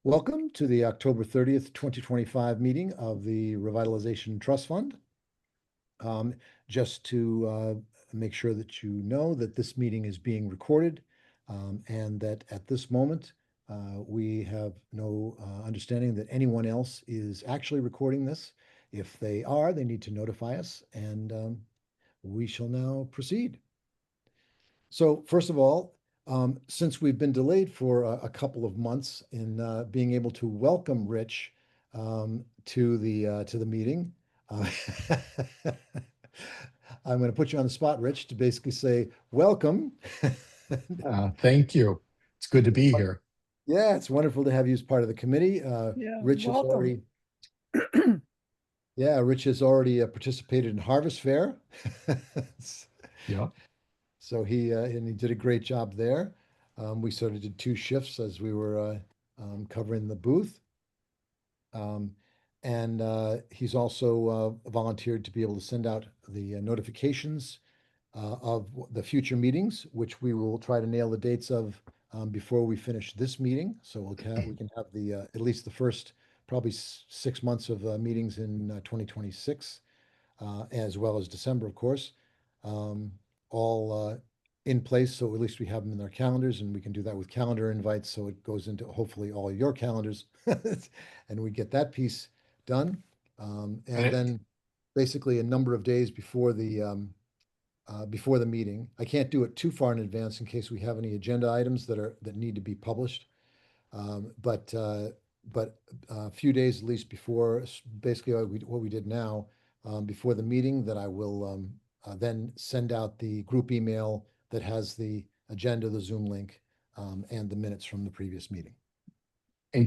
Welcome to the October 30th, 2025 meeting of the Revitalization Trust Fund. Just to make sure that you know that this meeting is being recorded and that at this moment we have no understanding that anyone else is actually recording this. If they are, they need to notify us and we shall now proceed. So first of all, since we've been delayed for a couple of months in being able to welcome Rich to the meeting, uh, I'm going to put you on the spot, Rich, to basically say welcome. Thank you. It's good to be here. Yeah, it's wonderful to have you as part of the committee. Yeah, Rich has welcome. already, yeah, Rich has already participated in Harvest Fair. Yeah. So he did a great job there. We sort of did two shifts as we were covering the booth. Um, and he's also volunteered to be able to send out the notifications of the future meetings, which we will try to nail the dates of before we finish this meeting. So we can have the at least the first probably 6 months of meetings in 2026, as well as December, of course, um, all in place. So at least we have them in our calendars, and we can do that with calendar invites. So it goes into hopefully all your calendars, and we get that piece done. And And then basically a number of days before the meeting. I can't do it too far in advance in case we have any agenda items that need to be published. But a few days at least before, basically what we did now, before the meeting, that I will then send out the group email that has the agenda, the Zoom link, and the minutes from the previous meeting.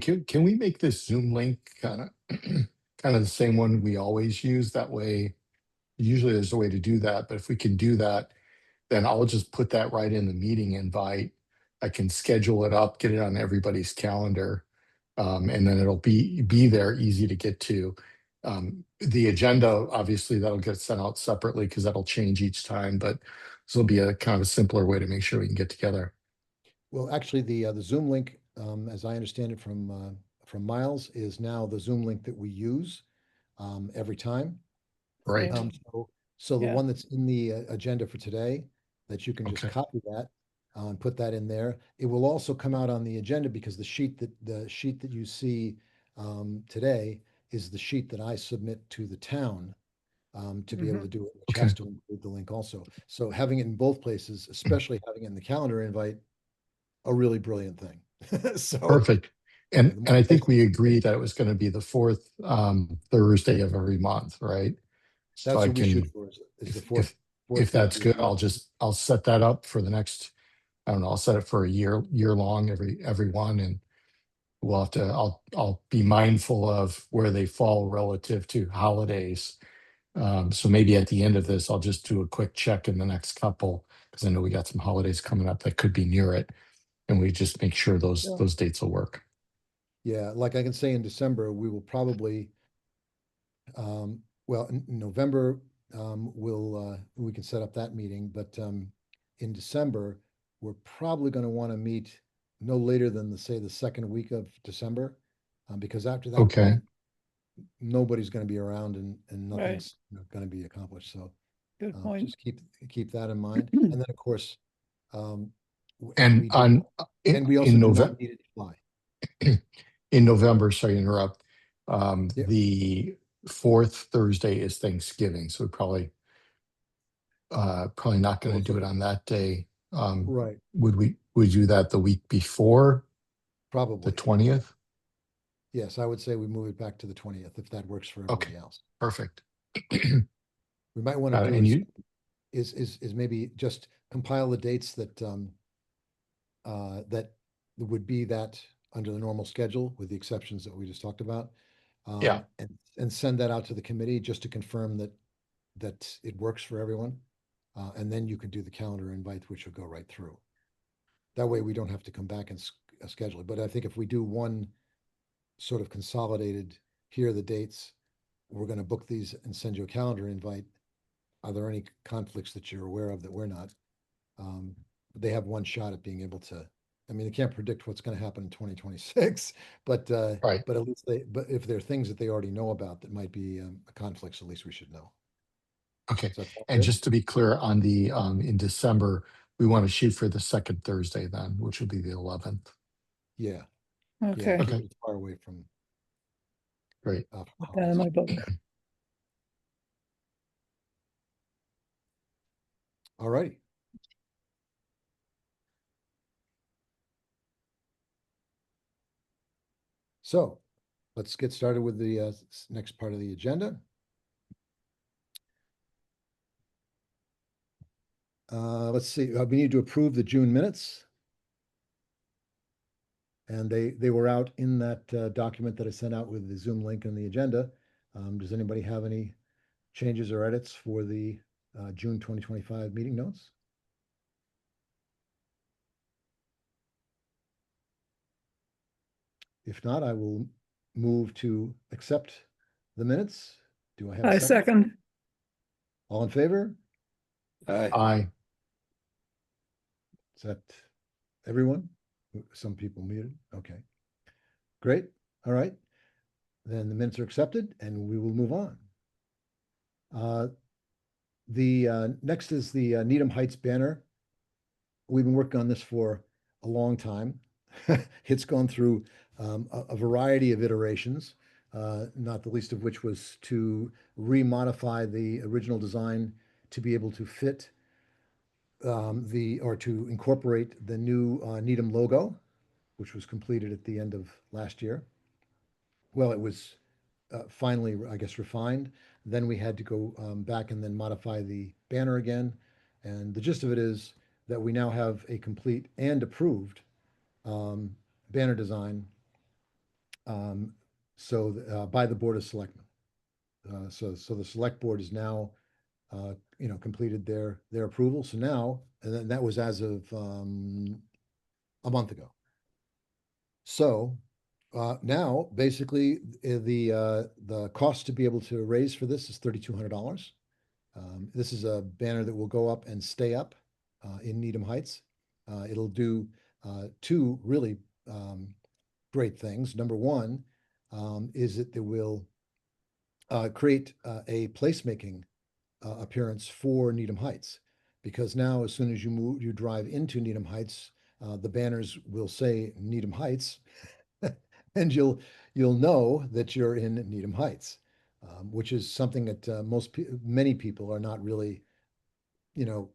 can we make this Zoom link kind of kind of the same one we always use? That way, usually there's a way to do that, but if we can do that, then I'll just put that right in the meeting invite. I can schedule it up, get it on everybody's calendar, and then it'll be there, easy to get to. The agenda, obviously, that'll get sent out separately because that'll change each time, but this will be a kind of a simpler way to make sure we can get together. Well, actually, the Zoom link, as I understand it from Miles, is now the Zoom link that we use every time. Right. Same. So the Yeah. one that's in the agenda for today, that you can just Okay. copy that and put that in there. It will also come out on the agenda because the sheet that you see today is the sheet that I submit to the town to be able to do it, which Okay. has to include the link also. So having it in both places, especially having it in the calendar invite, a really brilliant thing. So Perfect. yeah, And the more and I think places, we agreed that it was going to be the fourth Thursday of every month, right? So that's I what we shoot can, for is the if fourth if fourth if that's Thursday of good, the month. I'll set that up for the next, I don't know, I'll set it for a year long, every one, and we'll have to, I'll be mindful of where they fall relative to holidays. So maybe at the end of this, I'll just do a quick check in the next couple, because I know we got some holidays coming up that could be near it, and we just make sure those Yeah. those dates will work. Yeah, like I can say in December, we will probably, well, in November, we can set up that meeting, but in December, we're probably going to want to meet no later than say the second week of December, because after that Okay. point, nobody's going to be around and Right. nothing's going to be accomplished. So Good point. just keep that in mind. And then, of course, um, and And we do, on and we also in do November, not need it to fly. in November, sorry to interrupt. Yeah, The fourth Thursday is Thanksgiving, so we probably not going well, to do it on that day. right, Would do that the week before, the probably. 20th? Yes, I would say we move it back to the 20th if that works for Okay, everybody else. perfect. We might want to do And you, is maybe just compile the dates that would be that under the normal schedule with the exceptions that we just talked about. yeah, And send that out to the committee just to confirm that it works for everyone. And then you can do the calendar invite, which will go right through. That way we don't have to come back and schedule it. But I think if we do one sort of consolidated, here are the dates, we're going to book these and send you a calendar invite. Are there any conflicts that you're aware of that we're not? They have one shot at being able to I mean, they can't predict what's going to happen in 2026, Right. but at least but if there are things that they already know about that might be conflicts, at least we should know. Okay. Does that sound And good? just to be clear on the in December, we want to shoot for the second Thursday then, which would be the 11th. Yeah, yeah. Okay, Keep Okay, it as far away from great. put that in holidays. my book. All righty. So let's get started with the next part of the agenda. Let's see. We need to approve the June minutes, and they were out in that document that I sent out with the Zoom link and the agenda. Does anybody have any changes or edits for the June 2025 meeting notes? If not, I will move to accept the minutes. Do I have a I second? second. All in favor? Aye. Aye. Is that everyone? Some people muted. Okay, great. All right. Then the minutes are accepted and we will move on. The next is the Needham Heights banner. We've been working on this for a long time. It's gone through a variety of iterations, not the least of which was to remodify the original design to be able to fit or to incorporate the new Needham logo, which was completed at the end of last year. Well, it was finally, I guess, refined. Then we had to go back and then modify the banner again. And the gist of it is that we now have a complete and approved um, banner design um, by the Board of Selectmen. So the Select Board is now, completed their approval. So now, and then that was as of a month ago. So now, basically, the cost to be able to raise for this is $3,200. This is a banner that will go up and stay up in Needham Heights. It'll do two really great things. Number one is that it will create a placemaking appearance for Needham Heights, because now as soon as you drive into Needham Heights, the banners will say Needham Heights, and you'll know that you're in Needham Heights, which is something that many people are not really, you know,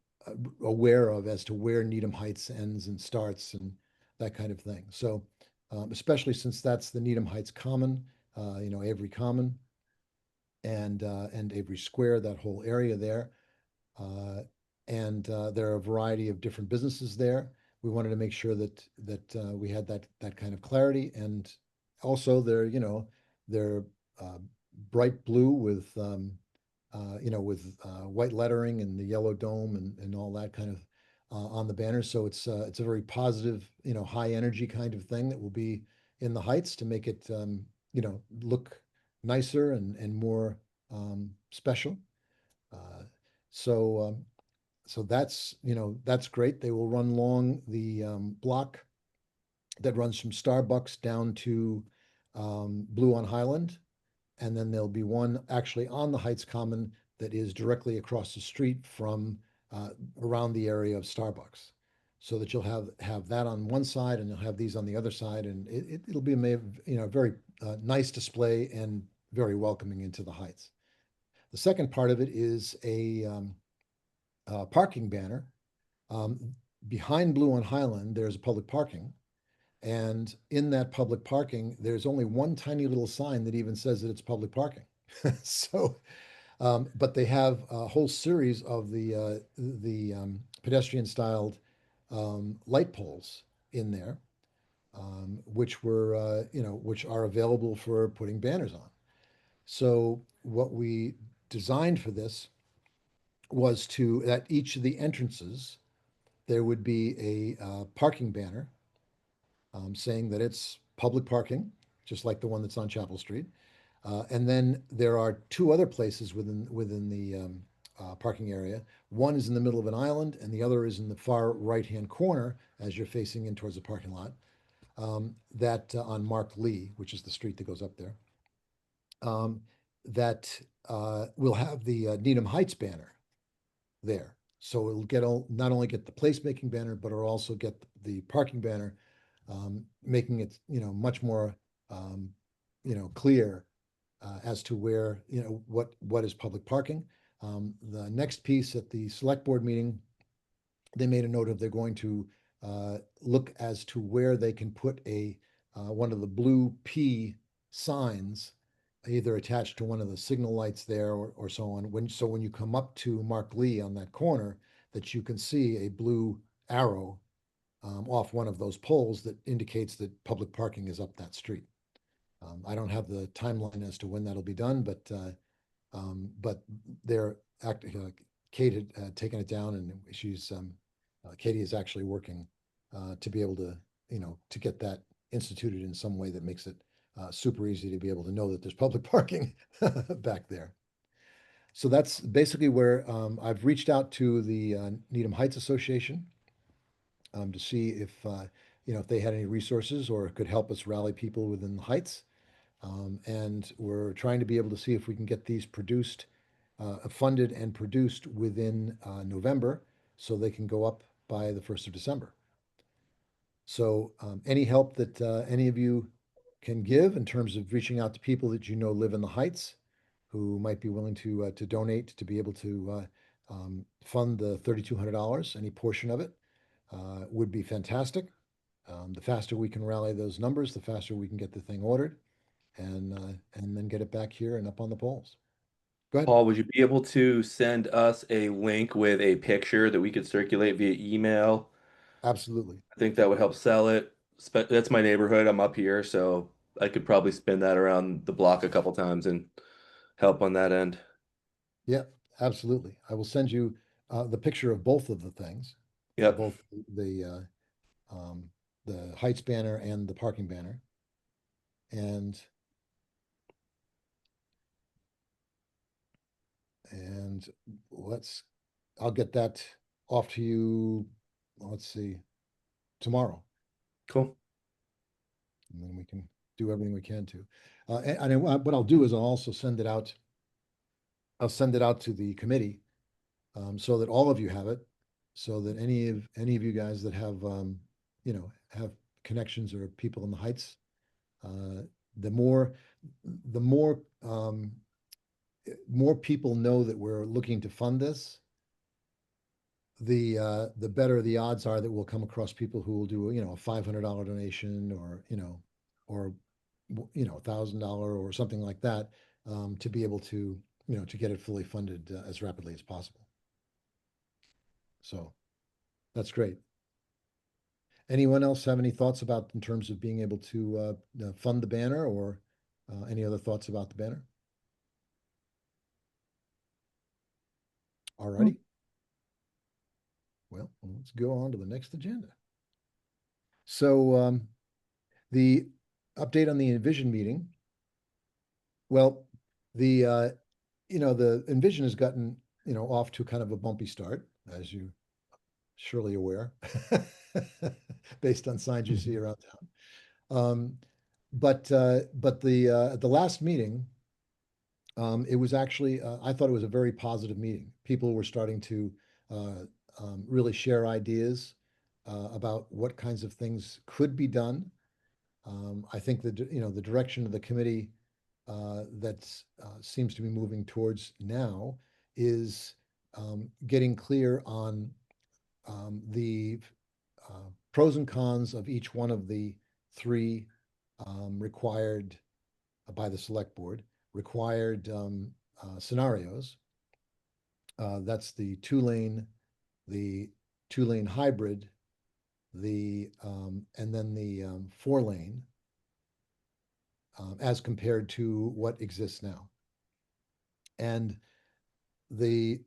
aware of as to where Needham Heights ends and starts and that kind of thing. So, especially since that's the Needham Heights Common, Avery Common and Avery Square, that whole area there. Uh, and there are a variety of different businesses there. We wanted to make sure that we had that kind of clarity, and also they're uh, bright blue with white lettering and the yellow dome and all that kind of on the banner. So it's a very positive, high energy kind of thing that will be in the Heights to make it look nicer and more special. Uh, so that's great. They will run along the block that runs from Starbucks down to Blue on Highland, and then there'll be one actually on the Heights Common that is directly across the street from around the area of Starbucks, so that you'll have that on one side and you'll have these on the other side, and it'll be a very nice display and very welcoming into the Heights. The second part of it is a parking banner. Um, Behind Blue on Highland, there's a public parking. And in that public parking, there's only one tiny little sign that even says that it's public parking. So, but they have a whole series of the pedestrian styled light poles in there, which are available for putting banners on. So what we designed for this was to, at each of the entrances, there would be a parking banner saying that it's public parking, just like the one that's on Chapel Street. And then there are two other places within the parking area. One is in the middle of an island, and the other is in the far right-hand corner as you're facing in towards the parking lot. That on Mark Lee, which is the street that goes up there, um, that will have the Needham Heights banner there. So it'll get not only get the placemaking banner, but it'll also get the parking banner, making it much more um, clear as to where what is public parking. The next piece at the select board meeting, they made a note of they're going to look as to where they can put a one of the blue P signs either attached to one of the signal lights there or so on. When you come up to Mark Lee on that corner, that you can see a blue arrow off one of those poles that indicates that public parking is up that street. I don't have the timeline as to when that'll be done, but they're acting. Kate had taken it down, and Katie is actually working to be able to to get that instituted in some way that makes it super easy to be able to know that there's public parking back there. So that's basically where I've reached out to the Needham Heights Association to see if they had any resources or could help us rally people within the Heights. And we're trying to be able to see if we can get these funded and produced within November so they can go up by the 1st of December. So any help that any of you can give in terms of reaching out to people that you know live in the Heights who might be willing to donate to be able to fund the $3,200, any portion of it would be fantastic. The faster we can rally those numbers, the faster we can get the thing ordered and then get it back here and up on the poles. Go ahead. Paul, would you be able to send us a link with a picture that we could circulate via email? Absolutely. I think that would help sell it. That's my neighborhood. I'm up here, so I could probably spin that around the block a couple times and help on that end. Yeah, absolutely. I will send you the picture of both of the things, Yep, both um, the Heights banner and the parking banner. And and let's I'll get that off to you, let's see, tomorrow. cool. And then we can do everything we can to. And what I'll do is I'll send it out to the committee so that all of you have it, so that any of you guys that have connections or people in the Heights, uh, the more the more more people know that we're looking to fund this, the better the odds are that we'll come across people who will do a $500 donation or $1,000 or something like that to be able to get it fully funded as rapidly as possible. So that's great. Anyone else have any thoughts about in terms of being able to fund the banner or any other thoughts about the banner? All righty. Well, let's go on to the next agenda. So the update on the Envision meeting. Well, the Envision has gotten off to kind of a bumpy start, as you surely aware, based on signs you see Mhm. around town. But at the last meeting, it was actually I thought it was a very positive meeting. People were starting to uh, really share ideas about what kinds of things could be done. I think the direction of the committee that seems to be moving towards now is getting clear on the pros and cons of each one of the three required by the select board required scenarios. That's the two-lane hybrid, and then the 4-lane as compared to what exists now. And the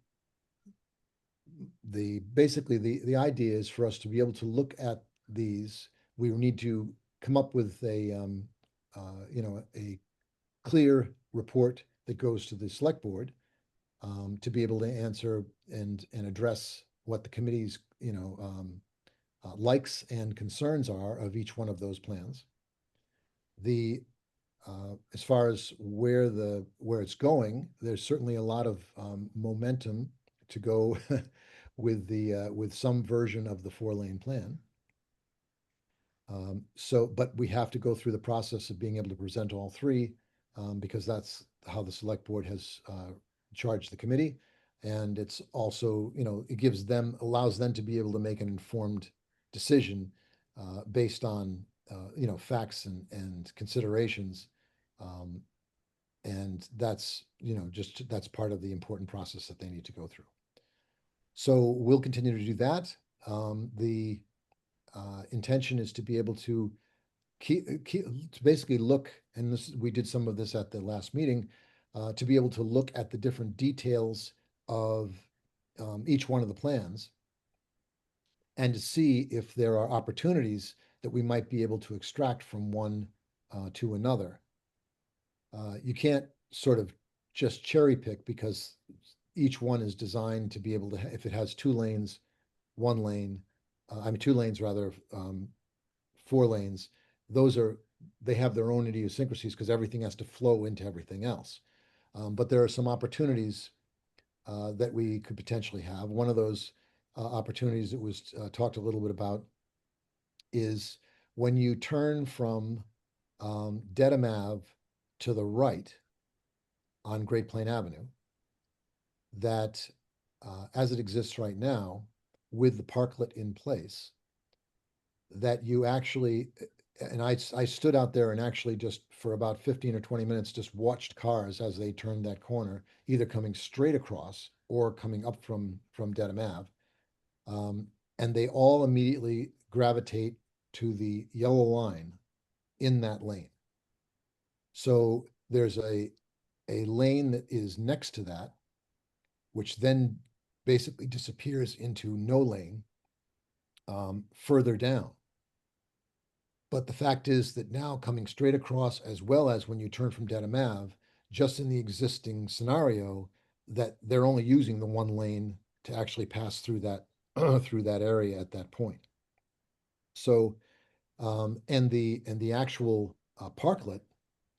basically the idea is for us to be able to look at these. We need to come up with a clear report that goes to the select board to be able to answer and address what the committee's, likes and concerns are of each one of those plans. The as far as where it's going, there's certainly a lot of momentum to go with some version of the four-lane plan. But we have to go through the process of being able to present all three, because that's how the select board has charged the committee. And it's also, it allows them to be able to make an informed decision based on, facts and considerations. Um, and that's part of the important process that they need to go through. So we'll continue to do that. The intention is to be able to to basically look, and we did some of this at the last meeting, to be able to look at the different details of each one of the plans and to see if there are opportunities that we might be able to extract from one to another. You can't sort of just cherry pick because each one is designed to be able to, if it has two lanes, one lane, two lanes rather, four lanes, those are, they have their own idiosyncrasies because everything has to flow into everything else. But there are some opportunities that we could potentially have. One of those opportunities that was talked a little bit about is when you turn from Dedham Ave to the right on Great Plain Avenue, that as it exists right now, with the parklet in place, that you actually, and I stood out there and actually just for about 15 or 20 minutes just watched cars as they turned that corner, either coming straight across or coming up from Dedham Ave. And they all immediately gravitate to the yellow line in that lane. So there's a lane that is next to that, which then basically disappears into no lane further down. But the fact is that now coming straight across, as well as when you turn from Dedham Ave, just in the existing scenario, that they're only using the one lane to actually pass through that through that area at that point. So, and the actual parklet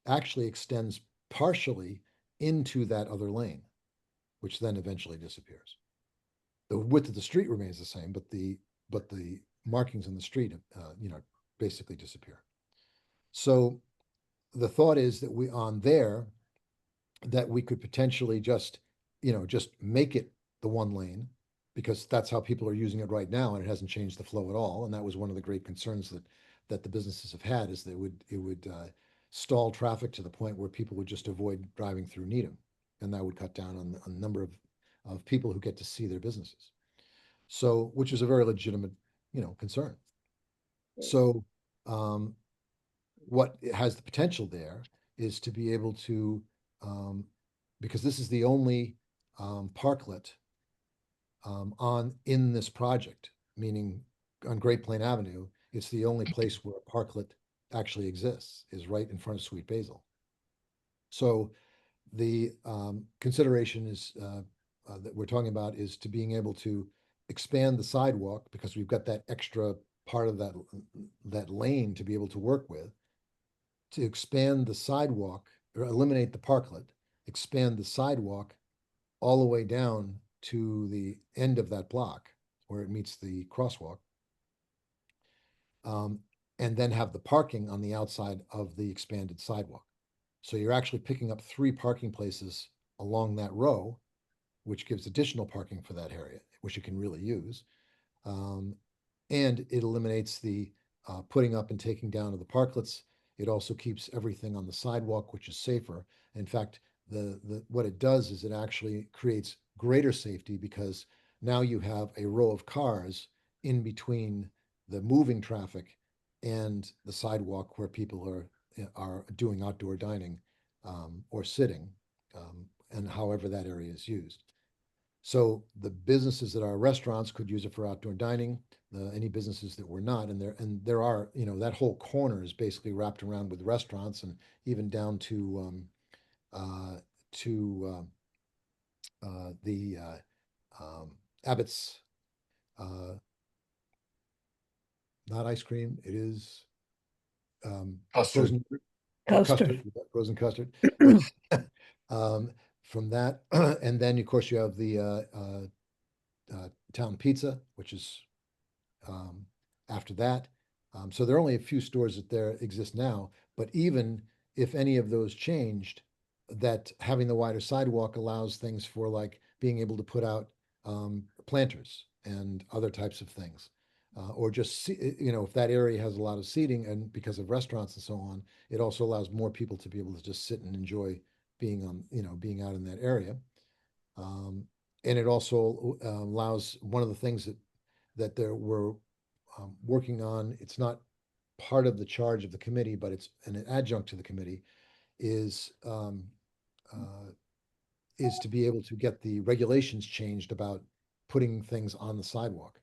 actually extends partially into that other lane, which then eventually disappears. The width of the street remains the same, but the markings on the street, basically disappear. So the thought is that we on there that we could potentially just make it the one lane because that's how people are using it right now and it hasn't changed the flow at all. And that was one of the great concerns that the businesses have had is that it would stall traffic to the point where people would just avoid driving through Needham, and that would cut down on the number of people who get to see their businesses. So, which is a very legitimate, concern. So, um, what has the potential there is to be able to, um, because this is the only parklet on in this project, meaning on Great Plain Avenue, it's the only place where a parklet actually exists, is right in front of Sweet Basil. So the consideration is that we're talking about is to being able to expand the sidewalk because we've got that extra part of that lane to be able to work with, to expand the sidewalk or eliminate the parklet, expand the sidewalk all the way down to the end of that block where it meets the crosswalk, um, and then have the parking on the outside of the expanded sidewalk. So you're actually picking up three parking places along that row, which gives additional parking for that area, which you can really use. Um, and it eliminates the putting up and taking down of the parklets. It also keeps everything on the sidewalk, which is safer. In fact, the what it does is it actually creates greater safety because now you have a row of cars in between the moving traffic and the sidewalk where people are doing outdoor dining or sitting, and however that area is used. So the businesses that are restaurants could use it for outdoor dining. Any businesses that were not, and there are, that whole corner is basically wrapped around with restaurants and even down to the Abbott's, uh, not ice cream, it is Custard. frozen Custard. custard, frozen custard. Um, from that, and then of course you have the Town Pizza, which is um, after that. So there are only a few stores that there exist now, but even if any of those changed, that having the wider sidewalk allows things for like being able to put out planters and other types of things. Or just see, if that area has a lot of seating and because of restaurants and so on, it also allows more people to be able to just sit and enjoy being out in that area. Um, and it also allows one of the things that there were working on. It's not part of the charge of the committee, but it's an adjunct to the committee. Is uh, is to be able to get the regulations changed about putting things on the sidewalk.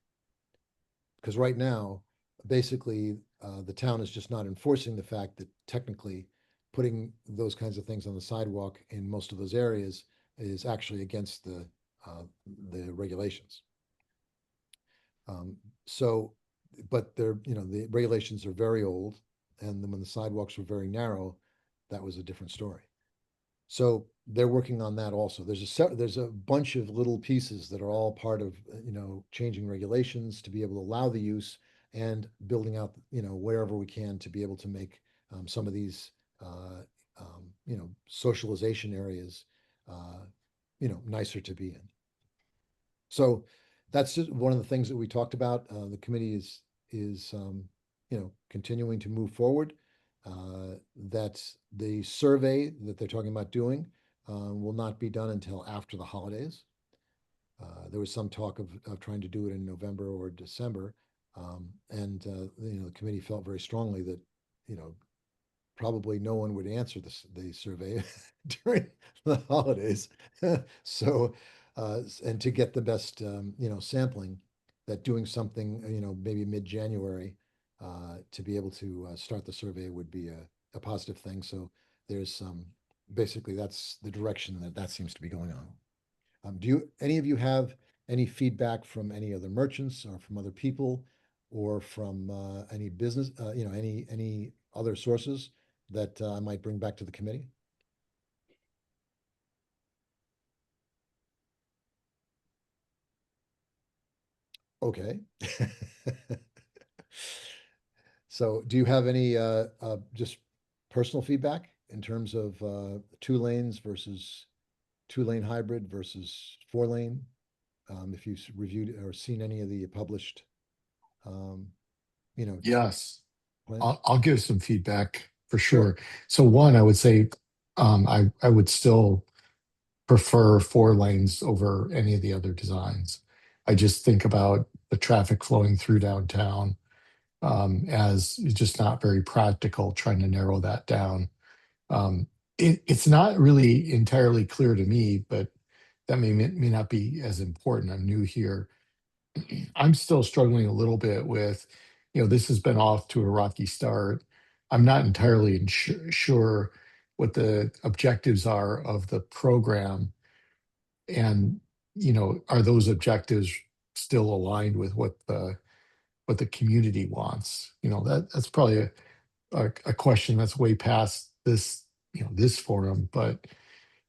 Because right now, basically, the town is just not enforcing the fact that technically putting those kinds of things on the sidewalk in most of those areas is actually against the regulations. Um, so, but the regulations are very old, and then when the sidewalks were very narrow, that was a different story. So they're working on that also. There's a bunch of little pieces that are all part of, changing regulations to be able to allow the use and building out, wherever we can to be able to make some of these, socialization areas, uh, nicer to be in. So that's just one of the things that we talked about. The committee is continuing to move forward. That the survey that they're talking about doing will not be done until after the holidays. There was some talk of trying to do it in November or December, and the committee felt very strongly that you know probably no one would answer the survey during the holidays. So, and to get the best, sampling, that doing something, maybe mid-January, to be able to start the survey would be a positive thing. So there's basically that's the direction that seems to be going on. Any of you have any feedback from any other merchants or from other people or from any business, any other sources that I might bring back to the committee? Okay. So do you have any just personal feedback in terms of 2 lanes versus 2-lane hybrid versus 4-lane? If you've reviewed or seen any of the published, um, you know, Yes. plans? I'll give some feedback for Sure. sure. So one, I would say I would still prefer 4 lanes over any of the other designs. I just think about the traffic flowing through downtown as just not very practical trying to narrow that down. It's not really entirely clear to me, but that may not be as important. I'm new here. I'm still struggling a little bit with, this has been off to a rocky start. I'm not entirely sure what the objectives are of the program, and are those objectives still aligned with what the community wants? That's probably a question that's way past this forum, but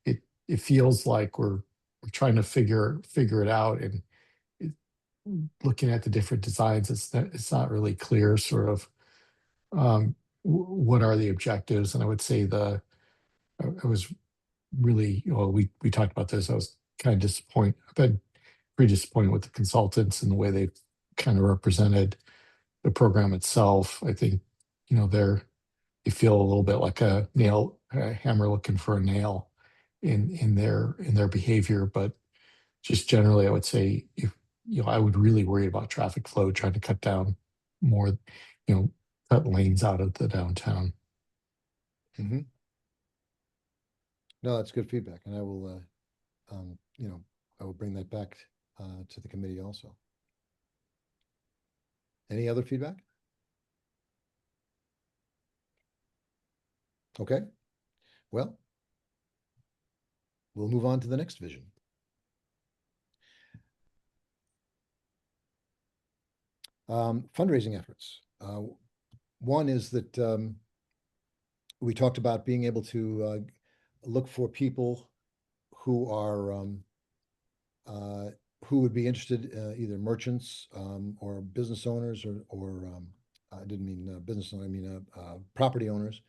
it feels like we're trying to figure it out, and it, looking at the different designs, it's not really clear sort of what are the objectives. And I would say I was really, we talked about this. I was kind of disappointed. I've been pretty disappointed with the consultants and the way they kind of represented the program itself. I think, they feel a little bit like a hammer looking for a nail in their behavior. But just generally, I would say if I would really worry about traffic flow, trying to cut down more, cut lanes out of the downtown. Mhm. No, that's good feedback, and I will bring that back to the committee also. Any other feedback? Okay, well, we'll move on to the next vision. Fundraising efforts. One is that we talked about being able to look for people who are uh, who would be interested, either merchants or business owners, or I didn't mean business owner, I mean property owners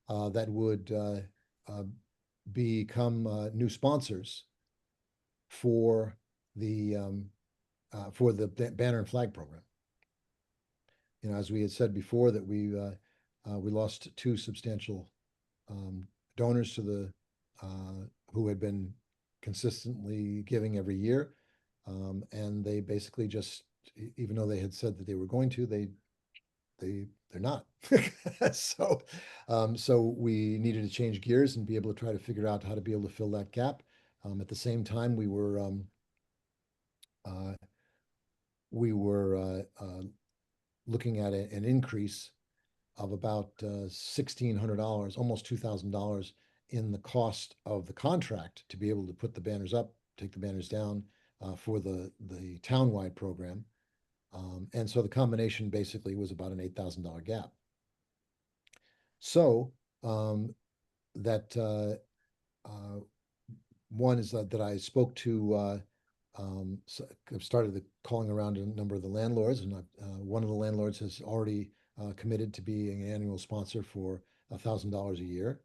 that would uh, become new sponsors for the banner and flag program. As we had said before, that we lost two substantial um, donors to the who had been consistently giving every year, and they basically just, even though they had said that they were going to, they're not. So, so we needed to change gears and be able to try to figure out how to be able to fill that gap. At the same time, uh, we were looking at an increase of about $1,600, almost $2,000 in the cost of the contract to be able to put the banners up, take the banners down for the townwide program. And so the combination basically was about an $8,000 gap. So that one is that I spoke to, so I've started calling around a number of the landlords, and one of the landlords has already committed to being an annual sponsor for $1,000 a year.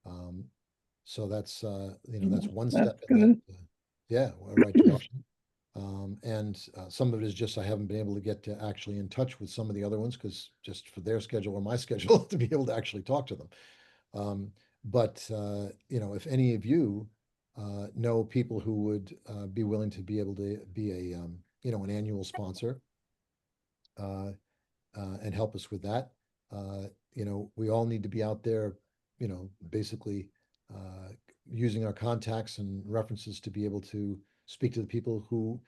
Um, so that's that's one That's step in that, good. yeah, right direction. And some of it is just I haven't been able to get to actually in touch with some of the other ones because just for their schedule or my schedule to be able to actually talk to them. Um, but if any of you know people who would be willing to be able to be an annual sponsor, uh, and help us with that. We all need to be out there, basically uh, using our contacts and references to be able to speak to the people who,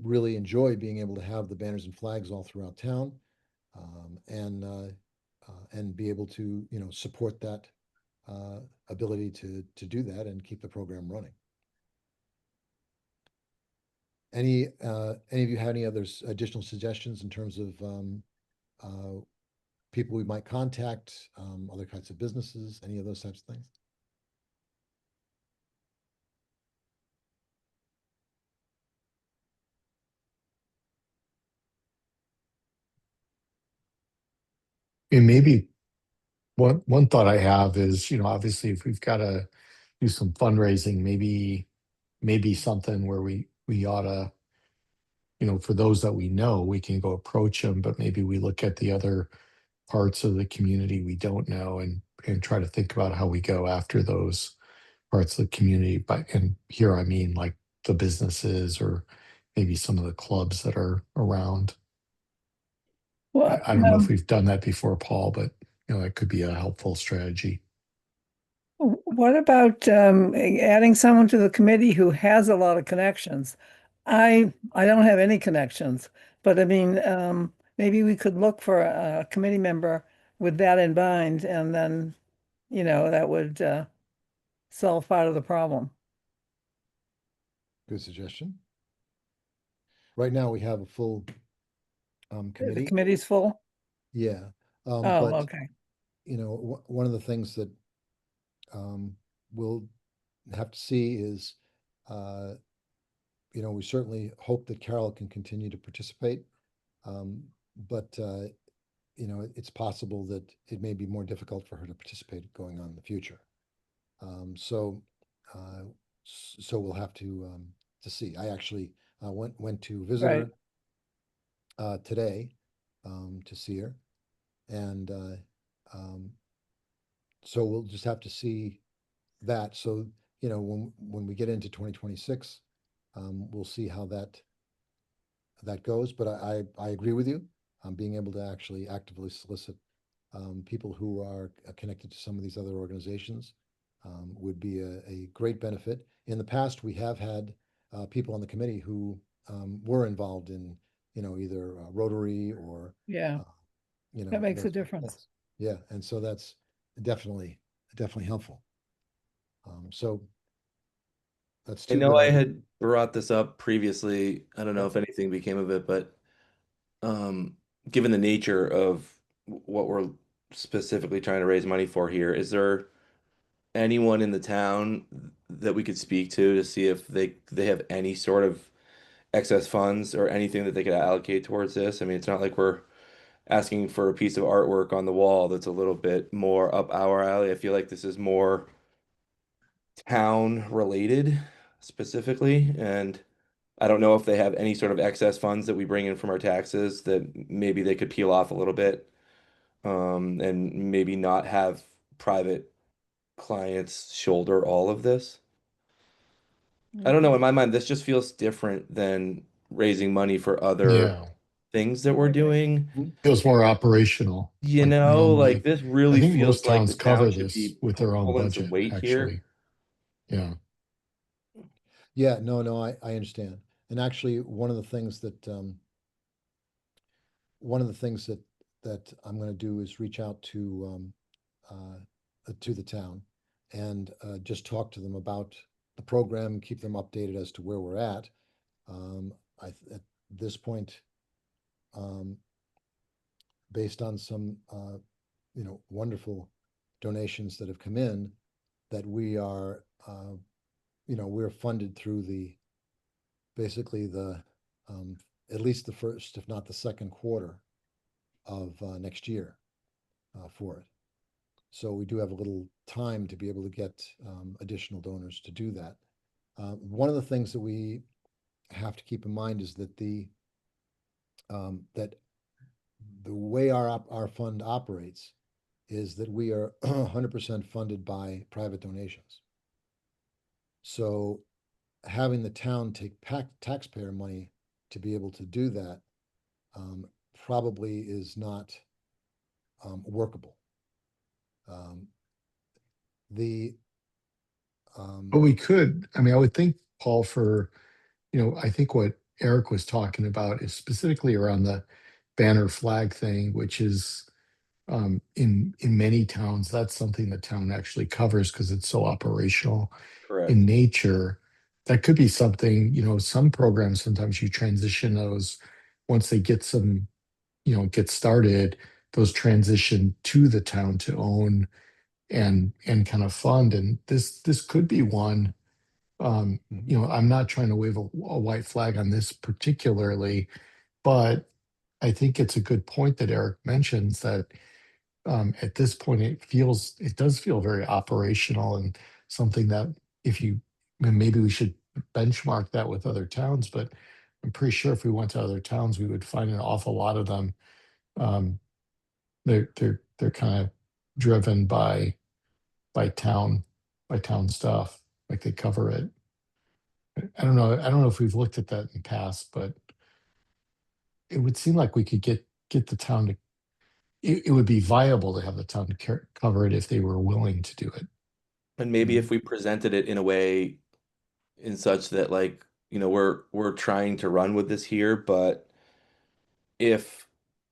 really enjoy being able to have the banners and flags all throughout town, and be able to, support that uh, ability to do that and keep the program running. Any of you have any other additional suggestions in terms of uh, people we might contact, other kinds of businesses, any of those types of things? And maybe one thought I have is, obviously if we've got to do some fundraising, maybe something where we ought to, for those that we know, we can go approach them, but maybe we look at the other parts of the community we don't know, and try to think about how we go after those parts of the community. But and here I mean like the businesses or maybe some of the clubs that are around. Well, I don't know if we've done that before, Paul, but that could be a helpful strategy. what about adding someone to the committee who has a lot of connections? I don't have any connections, but I mean, maybe we could look for a committee member with that in mind, and then, that would solve part of the problem. Good suggestion. Right now, we have a full The committee. committee's full? Yeah. Oh, But, okay. one of the things that we'll have to see is, uh, we certainly hope that Carol can continue to participate. Um, but, it's possible that it may be more difficult for her to participate going on in the future. So, uh, so we'll have to see. I actually went to visit Right. her today, to see her, and um, so we'll just have to see that. So, when we get into 2026, we'll see how that goes. But I agree with you. Being able to actually actively solicit people who are connected to some of these other organizations would be a great benefit. In the past, we have had people on the committee who were involved in, either Rotary or, Yeah, uh, that makes a those types of difference. things. Yeah, and so that's definitely helpful. So that's I two know good I ideas. had brought this up previously. I don't know Yeah. if anything became of it, but um, given the nature of what we're specifically trying to raise money for here, is there anyone in the town that we could speak to see if they have any sort of excess funds or anything that they could allocate towards this? I mean, it's not like we're asking for a piece of artwork on the wall that's a little bit more up our alley. I feel like this is more town related specifically, and I don't know if they have any sort of excess funds that we bring in from our taxes that maybe they could peel off a little bit, and maybe not have private clients shoulder all of this. I don't know. In my mind, this just feels different than raising money for other Yeah. things that I we're agree. doing. Feels more operational, You like know, like normally. this I really think feels most like towns the town cover should this be with their own pulling some budget, weight here. actually. Yeah. Yeah, no, I understand. And actually, one of the things that I'm going to do is reach out to the town and just talk to them about the program, keep them updated as to where we're at. At this point, um, based on some wonderful donations that have come in, that we are we're funded through the basically the um, at least the first, if not the second quarter of next year for it. So we do have a little time to be able to get additional donors to do that. One of the things that we have to keep in mind is that the way our fund operates is that we are 100% funded by private donations. So having the town take taxpayer money to be able to do that um, probably is not workable. Um, the But we could, I mean, I would think, Paul, I think what Eric was talking about is specifically around the banner flag thing, which is in many towns, that's something the town actually covers because it's so operational in Correct. nature. That could be something, some programs, sometimes you transition those once they get get started, those transition to the town to own and kind of fund. And this could be one. I'm not trying to wave a white flag on this particularly, but I think it's a good point that Eric mentions that at this point it does feel very operational and something that if you and maybe we should benchmark that with other towns, but I'm pretty sure if we went to other towns, we would find an awful lot of them. Um, they're kind of driven by town by town stuff, like they cover it. I don't know if we've looked at that in the past, but it would seem like we could get the town to it would be viable to have the town to cover it if they were willing to do it. And maybe Mhm. if we presented it in a way in such that like, we're trying to run with this here, but if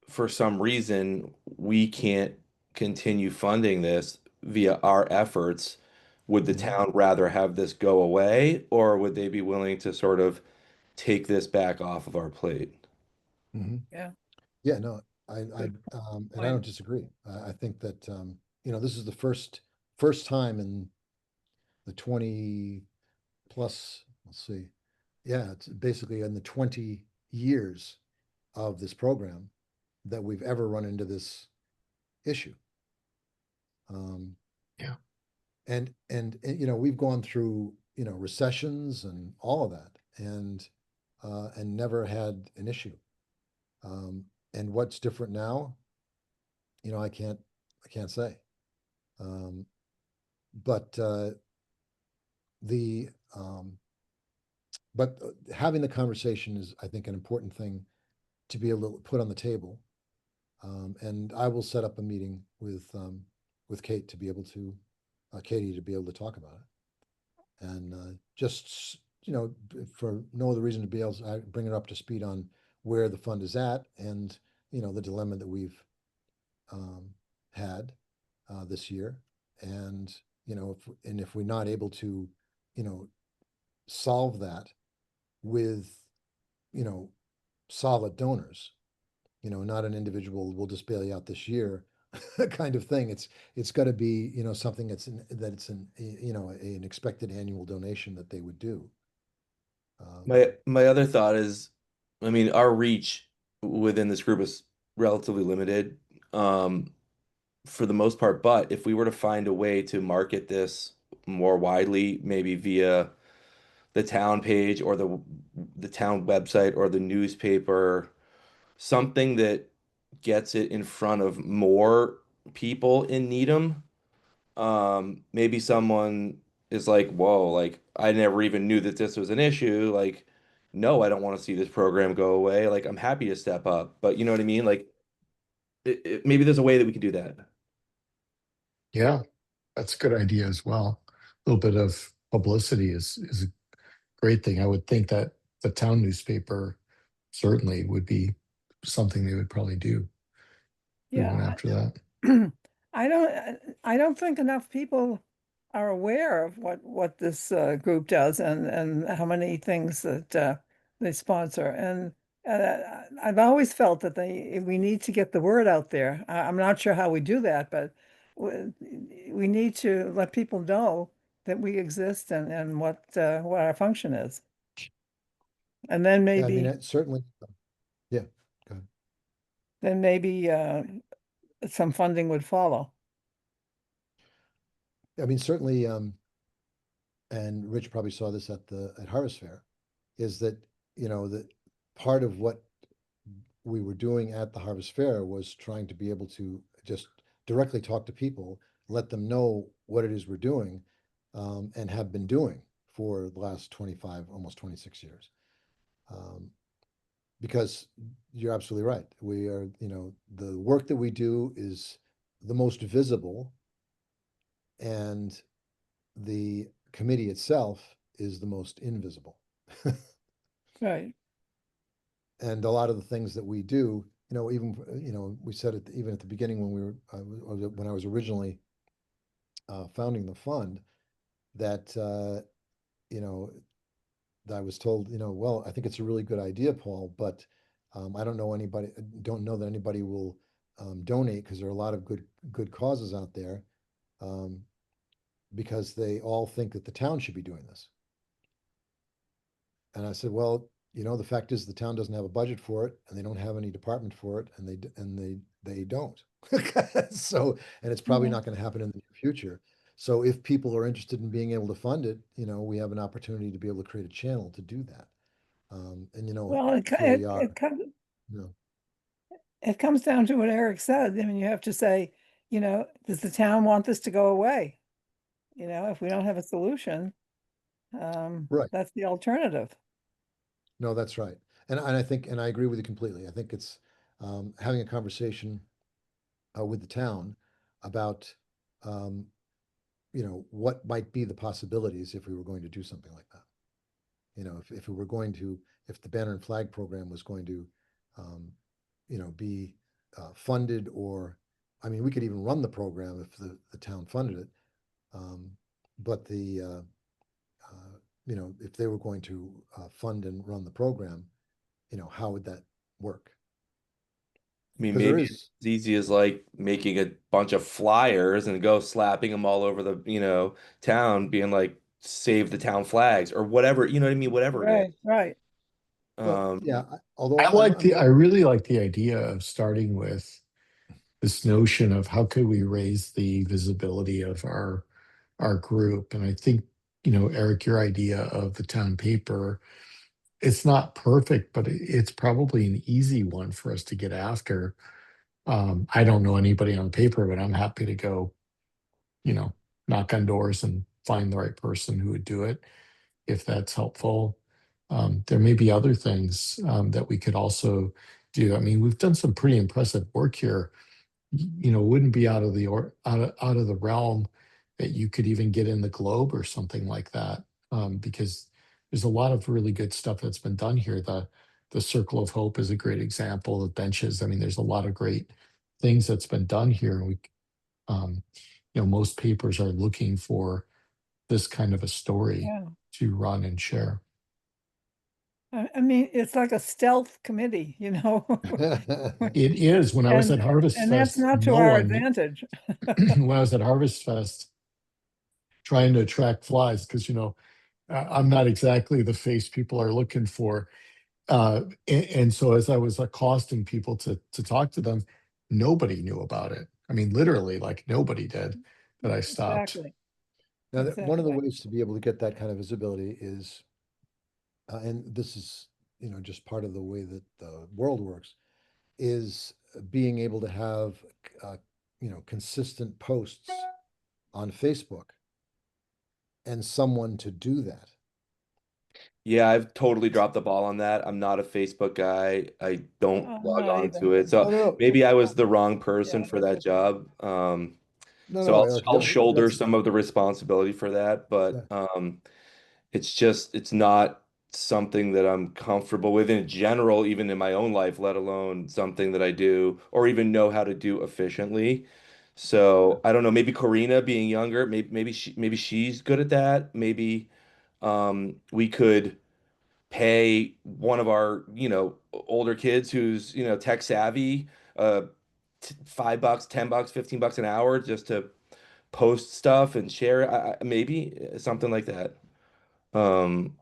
for some reason we can't continue funding this via our efforts, would the Mhm. town rather have this go away, or would they be willing to sort of take this back off of our plate? Mhm. Yeah, Yeah, no, good and I don't point. disagree. I think that this is the first time in the 20 plus, let's see, yeah, it's basically in the 20 years of this program that we've ever run into this issue. Um, Yeah. and we've gone through recessions and all of that, and never had an issue. Um, and what's different now? I can't say. Um, but the but having the conversation is, I think, an important thing to be able to put on the table. And I will set up a meeting with Kate to be able to Katie to be able to talk about it, and just for no other reason to be able to bring it up to speed on where the fund is at, and the dilemma that we've um, had this year, and if we're not able to you know solve that with you know solid donors, not an individual, we'll just bail you out this year kind of thing. It's got to be, something that it's an expected annual donation that they would do. My other thought is, I mean, our reach within this group is relatively limited, for the most part. But if we were to find a way to market this more widely, maybe via the town page or the town website or the newspaper, something that gets it in front of more people in Needham. Maybe someone is like, whoa, like I never even knew that this was an issue. Like, no, I don't want to see this program go away. Like, I'm happy to step up, but you know what I mean? Like, maybe there's a way that we can do that. Yeah, that's a good idea as well. A little bit of publicity is a great thing. I would think that the town newspaper certainly would be something they would probably do. We went Yeah. after that. I don't think enough people are aware of what this group does and how many things that they sponsor. And I've always felt that we need to get the word out there. I'm not sure how we do that, but we, we need to let people know that we exist and what our function is. And Yeah, I mean, it certainly, yeah. Go ahead. then maybe some funding would follow. I mean, certainly, and Rich probably saw this at Harvest Fair, is that, that part of what we were doing at the Harvest Fair was trying to be able to just directly talk to people, let them know what it is we're doing, and have been doing for the last 25, almost 26 years. Um, because you're absolutely right. We are, the work that we do is the most visible, and the committee itself is the most invisible. Right. And a lot of the things that we do, even, we said it even at the beginning when when I was originally founding the fund, that, you know, that I was told, well, I think it's a really good idea, Paul, but I don't know that anybody will donate, because there are a lot of good causes out there, um, because they all think that the town should be doing this. And I said, well, the fact is the town doesn't have a budget for it, and they don't have any department for it, and they don't. So, and it's probably Mhm. not going to happen in the near future. So if people are interested in being able to fund it, we have an opportunity to be able to create a channel to do that. And Well, here we are, you know, it comes down to what Eric said. I mean, you have to say, does the town want this to go away? If we don't have a solution, right. that's the alternative. No, that's right. And I think, and I agree with you completely. I think it's having a conversation with the town about, um, what might be the possibilities if we were going to do something like that. If we were going to, if the banner and flag program was going to, um, be funded, or, I mean, we could even run the program if the town funded it. Um, but if they were going to fund and run the program, how would that work? I mean, Because there maybe it's is, as easy as like making a bunch of flyers and go slapping them all over the, town, being like, save the town flags or whatever, you know what I mean? Whatever it is. Right, right. well, Um, yeah, although I'm I going, really like the idea of starting with this notion of how could we raise the visibility of our group. And I think, Eric, your idea of the town paper, it's not perfect, but it's probably an easy one for us to get after. I don't know anybody on paper, but I'm happy to go, you know, knock on doors and find the right person who would do it, if that's helpful. There may be other things that we could also do. I mean, we've done some pretty impressive work here. Wouldn't be out of the out of the realm that you could even get in the Globe or something like that, because there's a lot of really good stuff that's been done here. The Circle of Hope is a great example of benches. I mean, there's a lot of great things that's been done here. And um, most papers are looking for this kind of a story Yeah. to run and share. I mean, it's like a stealth committee, you know? It is. When I was And at Harvest and that's Fest, not to no our one, advantage. when I was at Harvest Fest trying to attract flies, because, I'm not exactly the face people are looking for. And so as I was accosting people to talk to them, nobody knew about it. I mean, literally, like nobody did that I stopped. Exactly, Now, one of the exactly. ways to be able to get that kind of visibility is, and this is, just part of the way that the world works, is being able to have, uh, consistent posts on Facebook and someone to do that. Yeah, I've totally dropped the ball on that. I'm not a Facebook guy. I don't I'm log not on either. to it. Oh, So no, no, maybe I was the wrong Yeah, person for that's that okay. job. no, So no, I'll Eric, I'll shoulder that's, some of the responsibility for that, yeah. but it's not something that I'm comfortable with in general, even in my own life, let alone something that I do or even know how to do efficiently. So I don't know, maybe Karina being younger, maybe she's good at that. Maybe we could pay one of our, older kids who's, tech savvy, $5, $10, $15 an hour just to post stuff and share it. Maybe something like that. Um,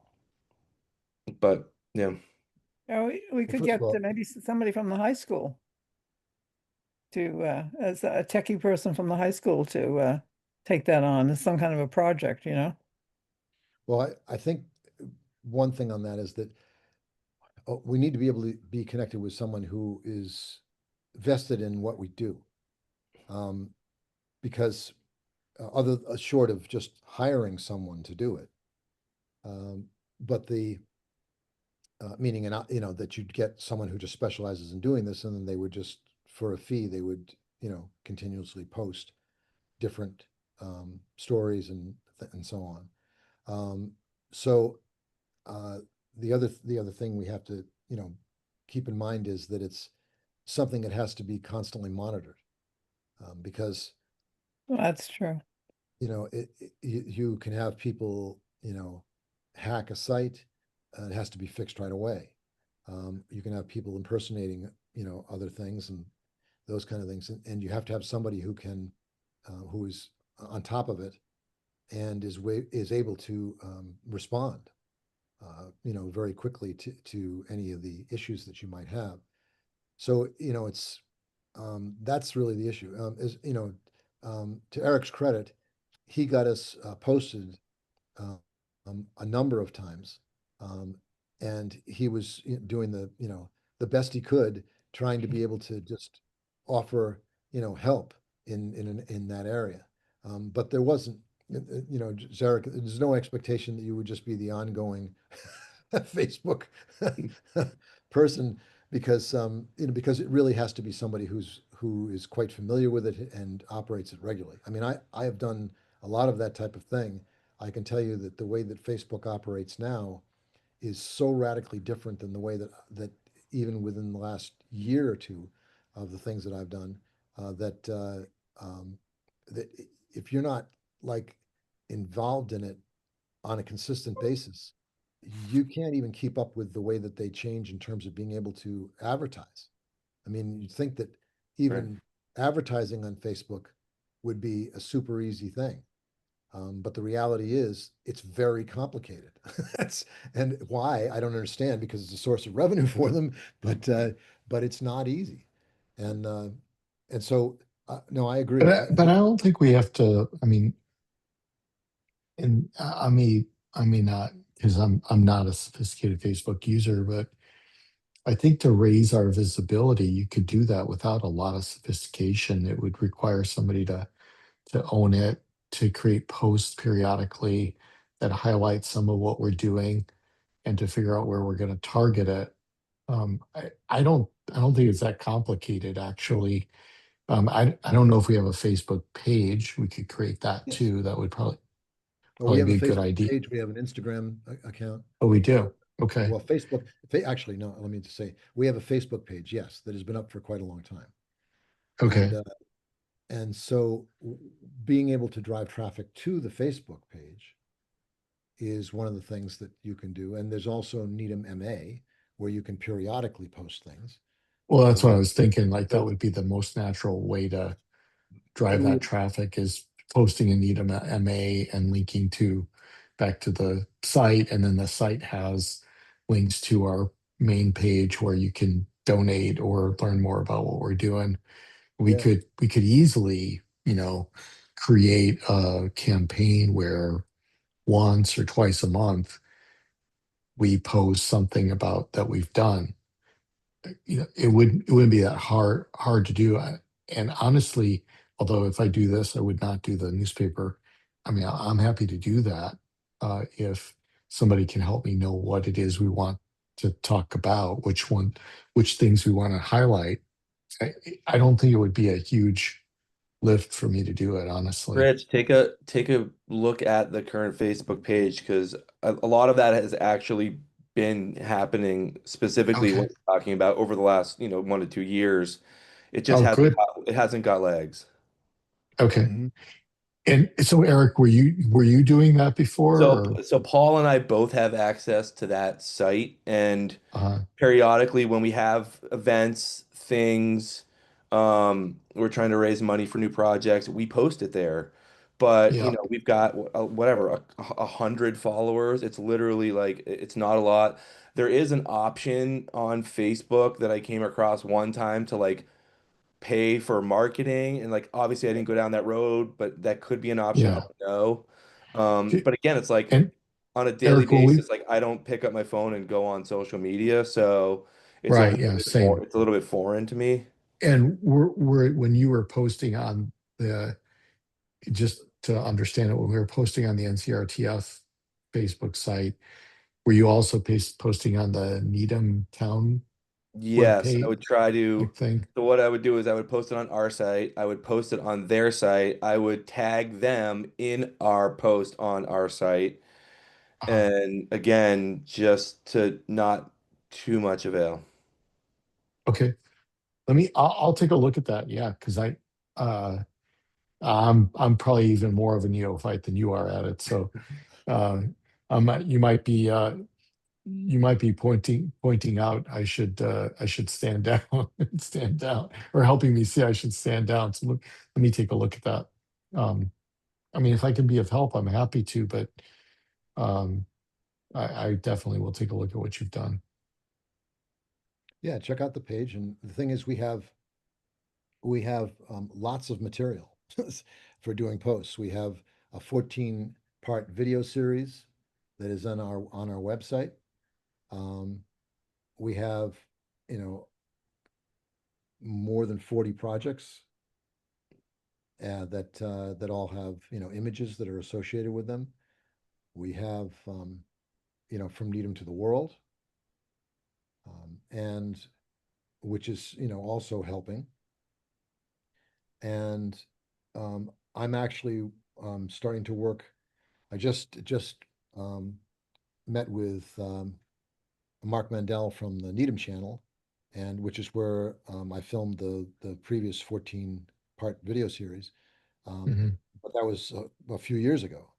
but yeah, Yeah, we Well, could first of get all, maybe somebody from the high school to, as a techie person from the high school to take that on as some kind of a project, you know? I think one thing on that is that, we need to be able to be connected with someone who is vested in what we do. Um, because, other short of just hiring someone to do it, um, but meaning, and that you'd get someone who just specializes in doing this, and then they would just, for a fee, they would, continuously post different, stories and so on. Um, so, uh, the other thing we have to, keep in mind is that it's something that has to be constantly monitored, because, Well, that's true. you can have people, hack a site, it has to be fixed right away. You can have people impersonating, other things and those kind of things, and you have to have somebody who is on top of it and is able to, respond, very quickly to any of the issues that you might have. So, it's, that's really the issue. To Eric's credit, he got us, posted, uh, a number of times. Um, and he was, doing the best he could, trying to be able to just offer, help in that area. But there wasn't, Zarek, there's no expectation that you would just be the ongoing Facebook person, because, because it really has to be somebody who is quite familiar with it and operates it regularly. I mean, I have done a lot of that type of thing. I can tell you that the way that Facebook operates now is so radically different than the way that even within the last year or two of the things that I've done, that if you're not, like, involved in it on a consistent basis, you can't even keep up with the way that they change in terms of being able to advertise. I mean, you'd think that right. even advertising on Facebook would be a super easy thing. But the reality is it's very complicated. That's, and why, I don't understand, because it's a source of revenue for them, but it's not easy. And, so, no, I agree. But I don't think we have to. I mean, and I may not, because I'm not a sophisticated Facebook user, but I think to raise our visibility, you could do that without a lot of sophistication. It would require somebody to own it, to create posts periodically that highlight some of what we're doing, and to figure out where we're going to target it. I don't think it's that complicated, actually. I don't know if we have a Facebook page. We could create that Yes. too. That would probably Well, we probably have a be a good Facebook idea. page, we have an Instagram account. Oh, we do. Or, Okay. well, actually, no, let me just say, we have a Facebook page, yes, that has been up for quite a long time. And, Okay. so, being able to drive traffic to the Facebook page, is one of the things that you can do. And there's also Needham MA, where you can periodically post things. Well, that's what I Um, was thinking. Like that but would be the most natural way to and drive we that traffic is posting a Needham MA and linking to back to the site. And then the site has links to our main page where you can donate or learn more about what we're doing. yeah, We could easily, create a campaign where once or twice a month we post something about that we've done. It wouldn't be that hard to do. And honestly, although if I do this, I would not do the newspaper. I mean, I'm happy to do that if somebody can help me know what it is we want to talk about, which things we want to highlight. I, I don't think it would be a huge lift for me to do it, honestly. Rich, take a look at the current Facebook page because a lot of that has actually been happening specifically Okay. what you're talking about over the last, 1 to 2 years. It just Oh, hasn't good. got legs. Okay. mhm. And so, Eric, were you doing that before, So or so Paul and I both have access to that site, and uh, periodically when we have events, things, we're trying to raise money for new projects, we post it there. But yeah, we've got whatever, 100 followers. It's literally like it's not a lot. There is an option on Facebook that I came across one time to like pay for marketing, and like obviously I didn't go down that road, but that could be an option. I yeah. don't know. Okay. But again, it's like And on a daily Eric, when we basis, like I don't pick up my phone and go on social media, so right, yeah, same. it's a little bit foreign to me. And were when you were posting on the just to understand it, when we were posting on the NCRTF Facebook site, were you also posting on the Needham Town Yes, I webpage would try to. like thing? So what I would do is I would post it on our site, I would post it on their site, I would tag them in our post on our site, Uh, and again, just to not too much avail. okay. I'll take a look at that. Yeah, because uh I'm probably even more of a neophyte than you are at it. So uh you might be pointing out I should stand down and stand down, or helping me see I should stand down. So let me take a look at that. Um, I mean, if I can be of help, I'm happy to, but um, I definitely will take a look at what you've done. Yeah, check out the page. And the thing is, we have lots of material for doing posts. We have a 14-part video series that is on our website. Um, we have, you know, more than 40 projects that all have, images that are associated with them. We have, from Needham to the World, and which is, also helping. And I'm actually starting to work. I just um, met with Mark Mandel from the Needham channel, and which is where I filmed the previous 14-part video series. Um, Mhm. but that was a few years ago.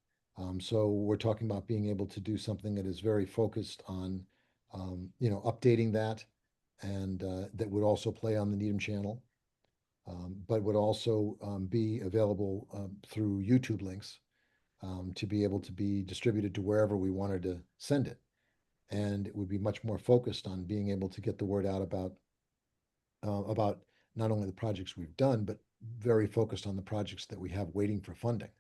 So we're talking about being able to do something that is very focused on, updating that, and that would also play on the Needham channel, but would also be available through YouTube links to be able to be distributed to wherever we wanted to send it. And it would be much more focused on being able to get the word out about not only the projects we've done, but very focused on the projects that we have waiting for funding,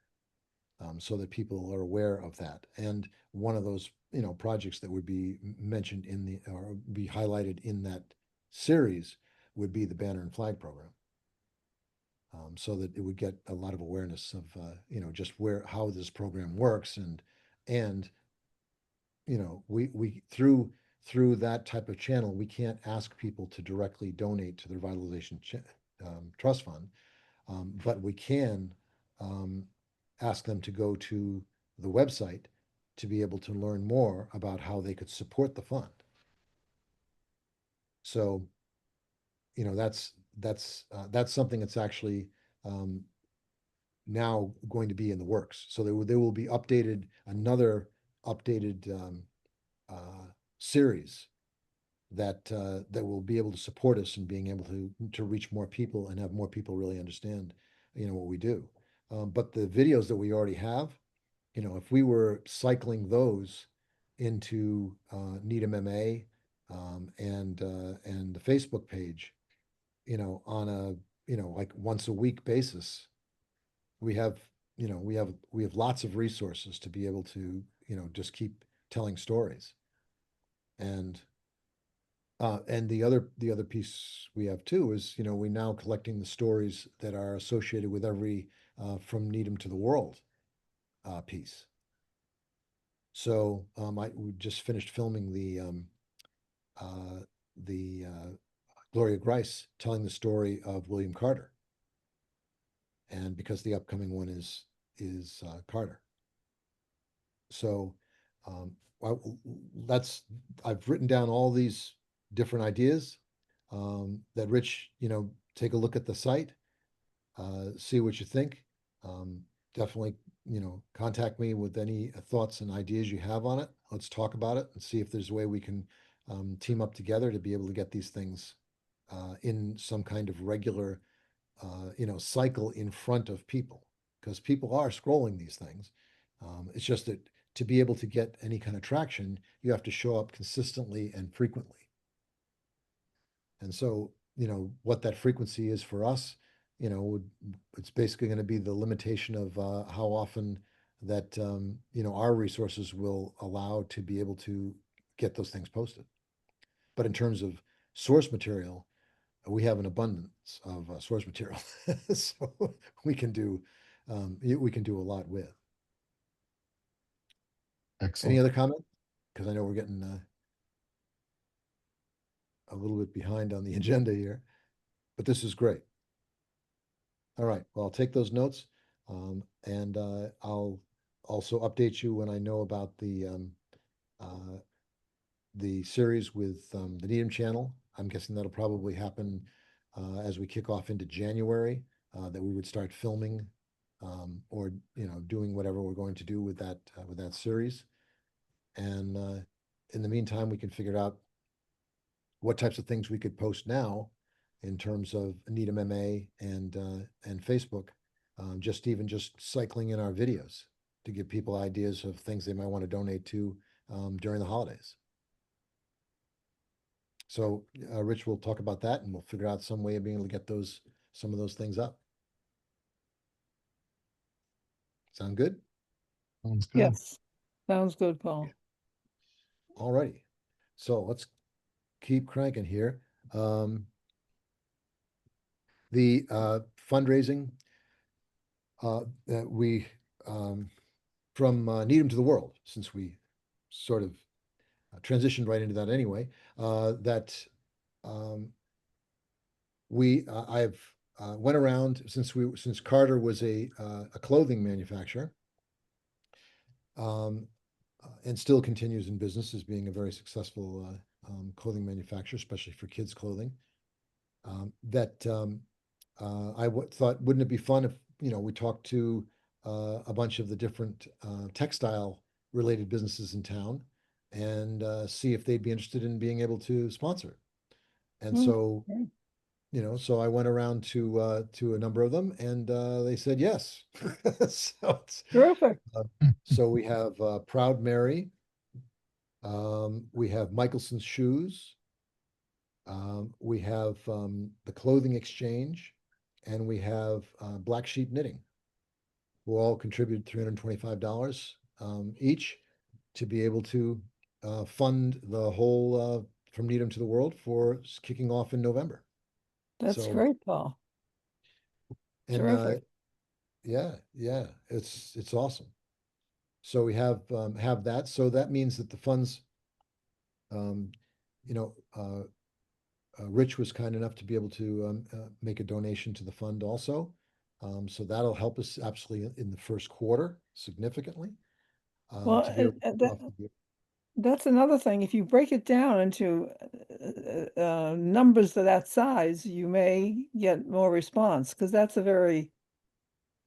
so that people are aware of that. And one of those, projects that would be mentioned or be highlighted in that series would be the Banner and Flag program, so that it would get a lot of awareness of, just how this program works. And we through that type of channel, we can't ask people to directly donate to the Revitalization Trust Fund, but we can um, ask them to go to the website to be able to learn more about how they could support the fund. So, that's something that's actually um, now going to be in the works. So there will be updated another updated series that will be able to support us in being able to reach more people and have more people really understand, what we do. But the videos that we already have, if we were cycling those into Needham MA and the Facebook page, on a like once a week basis, we have we have lots of resources to be able to just keep telling stories. And the other piece we have too is we now collecting the stories that are associated with every from Needham to the world piece. So we just finished filming the Gloria Grice telling the story of William Carter, and because the upcoming one is Carter. So um, that's I've written down all these different ideas that Rich, take a look at the site, see what you think. Um, Definitely, contact me with any thoughts and ideas you have on it. Let's talk about it and see if there's a way we can team up together to be able to get these things in some kind of regular, cycle in front of people, because people are scrolling these things. It's just that to be able to get any kind of traction, you have to show up consistently and frequently. And so, what that frequency is for us, it's basically going to be the limitation of how often that, our resources will allow to be able to get those things posted. But in terms of source material, we have an abundance of source material, so we can do a lot with. Any Excellent. other comment? Because I know we're getting a little bit behind on the agenda here, but this is great. All right, well, I'll take those notes, and I'll also update you when I know about the series with the Needham channel. I'm guessing that'll probably happen as we kick off into January, that we would start filming or doing whatever we're going to do with that series. And in the meantime, we can figure out what types of things we could post now in terms of Needham MA and Facebook, just cycling in our videos to give people ideas of things they might want to donate to during the holidays. So Rich will talk about that, and we'll figure out some way of being able to get some of those things up. Sound good? Sounds good. Yes, sounds good, Paul. All righty. So let's keep cranking here. The fundraising that we from Needham to the World, since we sort of transitioned right into that anyway, that I've went around since Carter was a clothing manufacturer, and still continues in business as being a very successful clothing manufacturer, especially for kids clothing. That thought, wouldn't it be fun if we talked to a bunch of the different textile related businesses in town and see if they'd be interested in being able to sponsor it. And so, Okay. so I went around to a number of them, and they said yes. So Terrific. so we have Proud Mary, we have Michelson's Shoes, we have the Clothing Exchange, and we have Black Sheep Knitting, who all contributed $325 each to be able to fund the whole From Needham to the World for kicking off in November. That's So, great, Paul. and Terrific. yeah, it's awesome. So we have that. So that means that the funds, um, you know, Rich was kind enough to be able to make a donation to the fund also. So that'll help us absolutely in the first quarter significantly Well, to be able to kick off the year. that's another thing. If you break it down into numbers of that size, you may get more response, because that's a very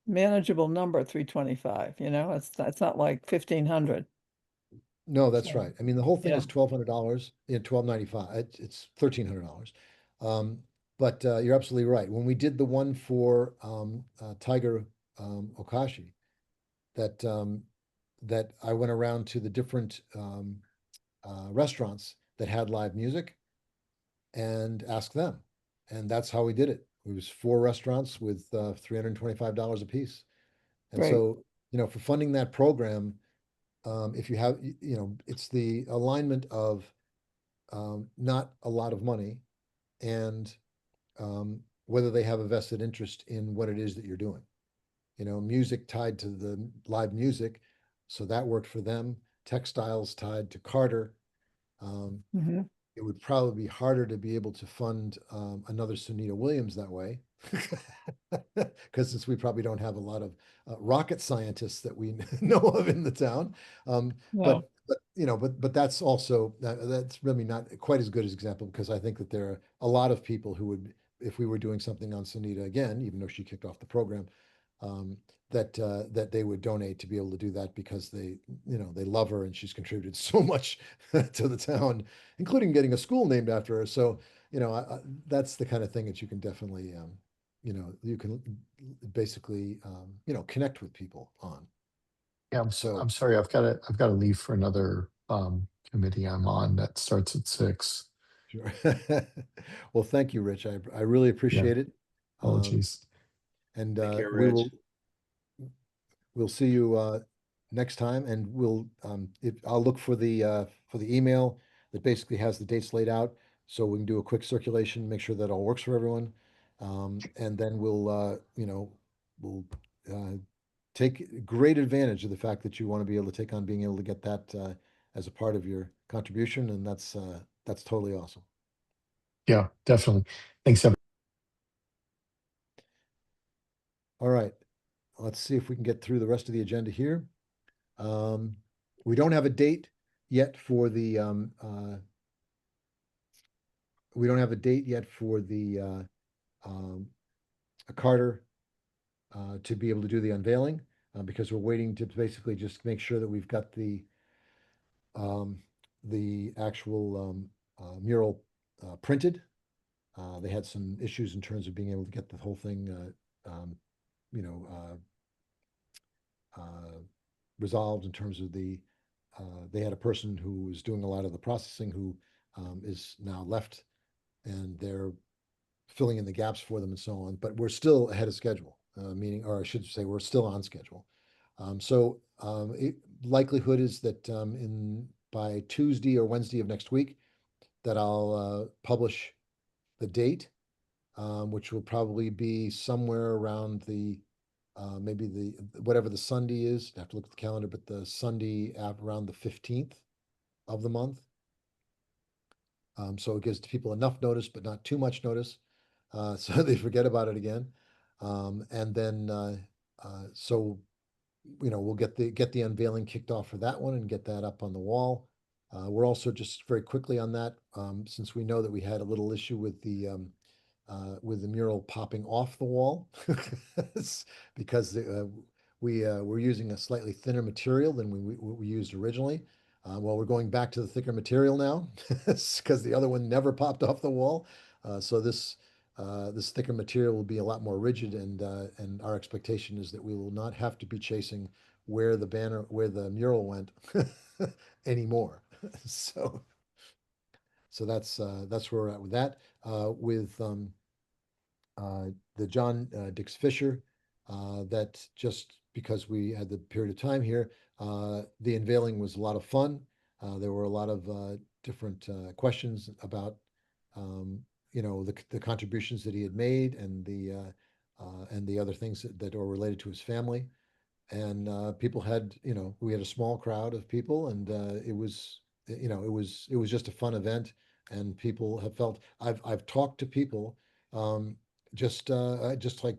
manageable number, 325, it's not like 1,500. No, that's So, right. I mean, the whole thing yeah. is $1,200 in 1295. It's $1,300. Um, but you're absolutely right. When we did the one for Tiger Okashi, that that I went around to the different restaurants that had live music and asked them, and that's how we did it. It was four restaurants with $325 a piece, and Great. so for funding that program, if you have, it's the alignment of not a lot of money and whether they have a vested interest in what it is that you're doing. Music tied to the live music, so that worked for them. Textiles tied to Carter. Um, Hmm. it would probably be harder to be able to fund another Sunita Williams that way. Because since we probably don't have a lot of rocket scientists that we know of in the town. Um, No. but that's also that's really not quite as good as example because I think that there are a lot of people who would, if we were doing something on Sunita again, even though she kicked off the program, um, that they would donate to be able to do that because they love her and she's contributed so much to the town, including getting a school named after her. So that's the kind of thing that you can definitely you can basically connect with people on. Yeah, So I'm sorry, I've got to leave for another committee I'm on that starts at 6. sure. Well, thank you, Rich. I really Yeah, appreciate it. Um, apologies. and Take care, we Rich. we'll see you next time, and I'll look for the email that basically has the dates laid out, so we can do a quick circulation, make sure that all works for everyone, and then we'll take great advantage of the fact that you want to be able to take on being able to get that as a part of your contribution, and that's totally awesome. Yeah, definitely. Thanks, everyone. All right, let's see if we can get through the rest of the agenda here. Um, we don't have a date yet for the we don't have a date yet for the um, Carter to be able to do the unveiling because we're waiting to basically just make sure that we've got um, the actual mural printed. They had some issues in terms of being able to get the whole thing, you know, resolved in terms of they had a person who was doing a lot of the processing who is now left, and they're filling in the gaps for them and so on. But we're still ahead of schedule, meaning, or I should say, we're still on schedule. Likelihood is that in by Tuesday or Wednesday of next week, that I'll publish the date, which will probably be somewhere around the maybe the whatever the Sunday is. I have to look at the calendar, but the Sunday around the 15th of the month. So it gives people enough notice, but not too much notice, so they forget about it again. And then so we'll get the unveiling kicked off for that one and get that up on the wall. We're also just very quickly on that, since we know that we had a little issue with the mural popping off the wall because we're using a slightly thinner material than we used originally. Well, we're going back to the thicker material now because the other one never popped off the wall. So this thicker material will be a lot more rigid, and our expectation is that we will not have to be chasing where the mural went anymore. So that's where we're at with that. With the John Dix Fisher, that just because we had the period of time here, the unveiling was a lot of fun. There were a lot of different questions about the contributions that he had made and the other things that are related to his family. And people had, we had a small crowd of people, and it was just a fun event, and people have felt. I've talked to people um, just like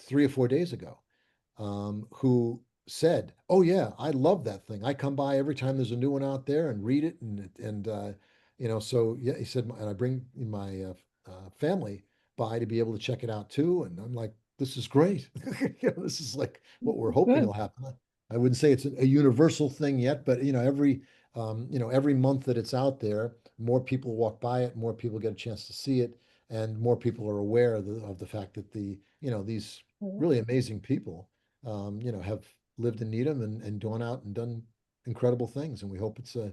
3 or 4 days ago, who said, "Oh yeah, I love that thing. I come by every time there's a new one out there and read it, and so yeah." He said, and I bring my family by to be able to check it out too, and I'm like, "This is great. This is like what we're hoping Good. will happen." I wouldn't say it's a universal thing yet, but every month that it's out there, more people walk by it, more people get a chance to see it, and more people are aware of the fact that these really amazing people, have lived in Needham and gone out and done incredible things, and we hope it's a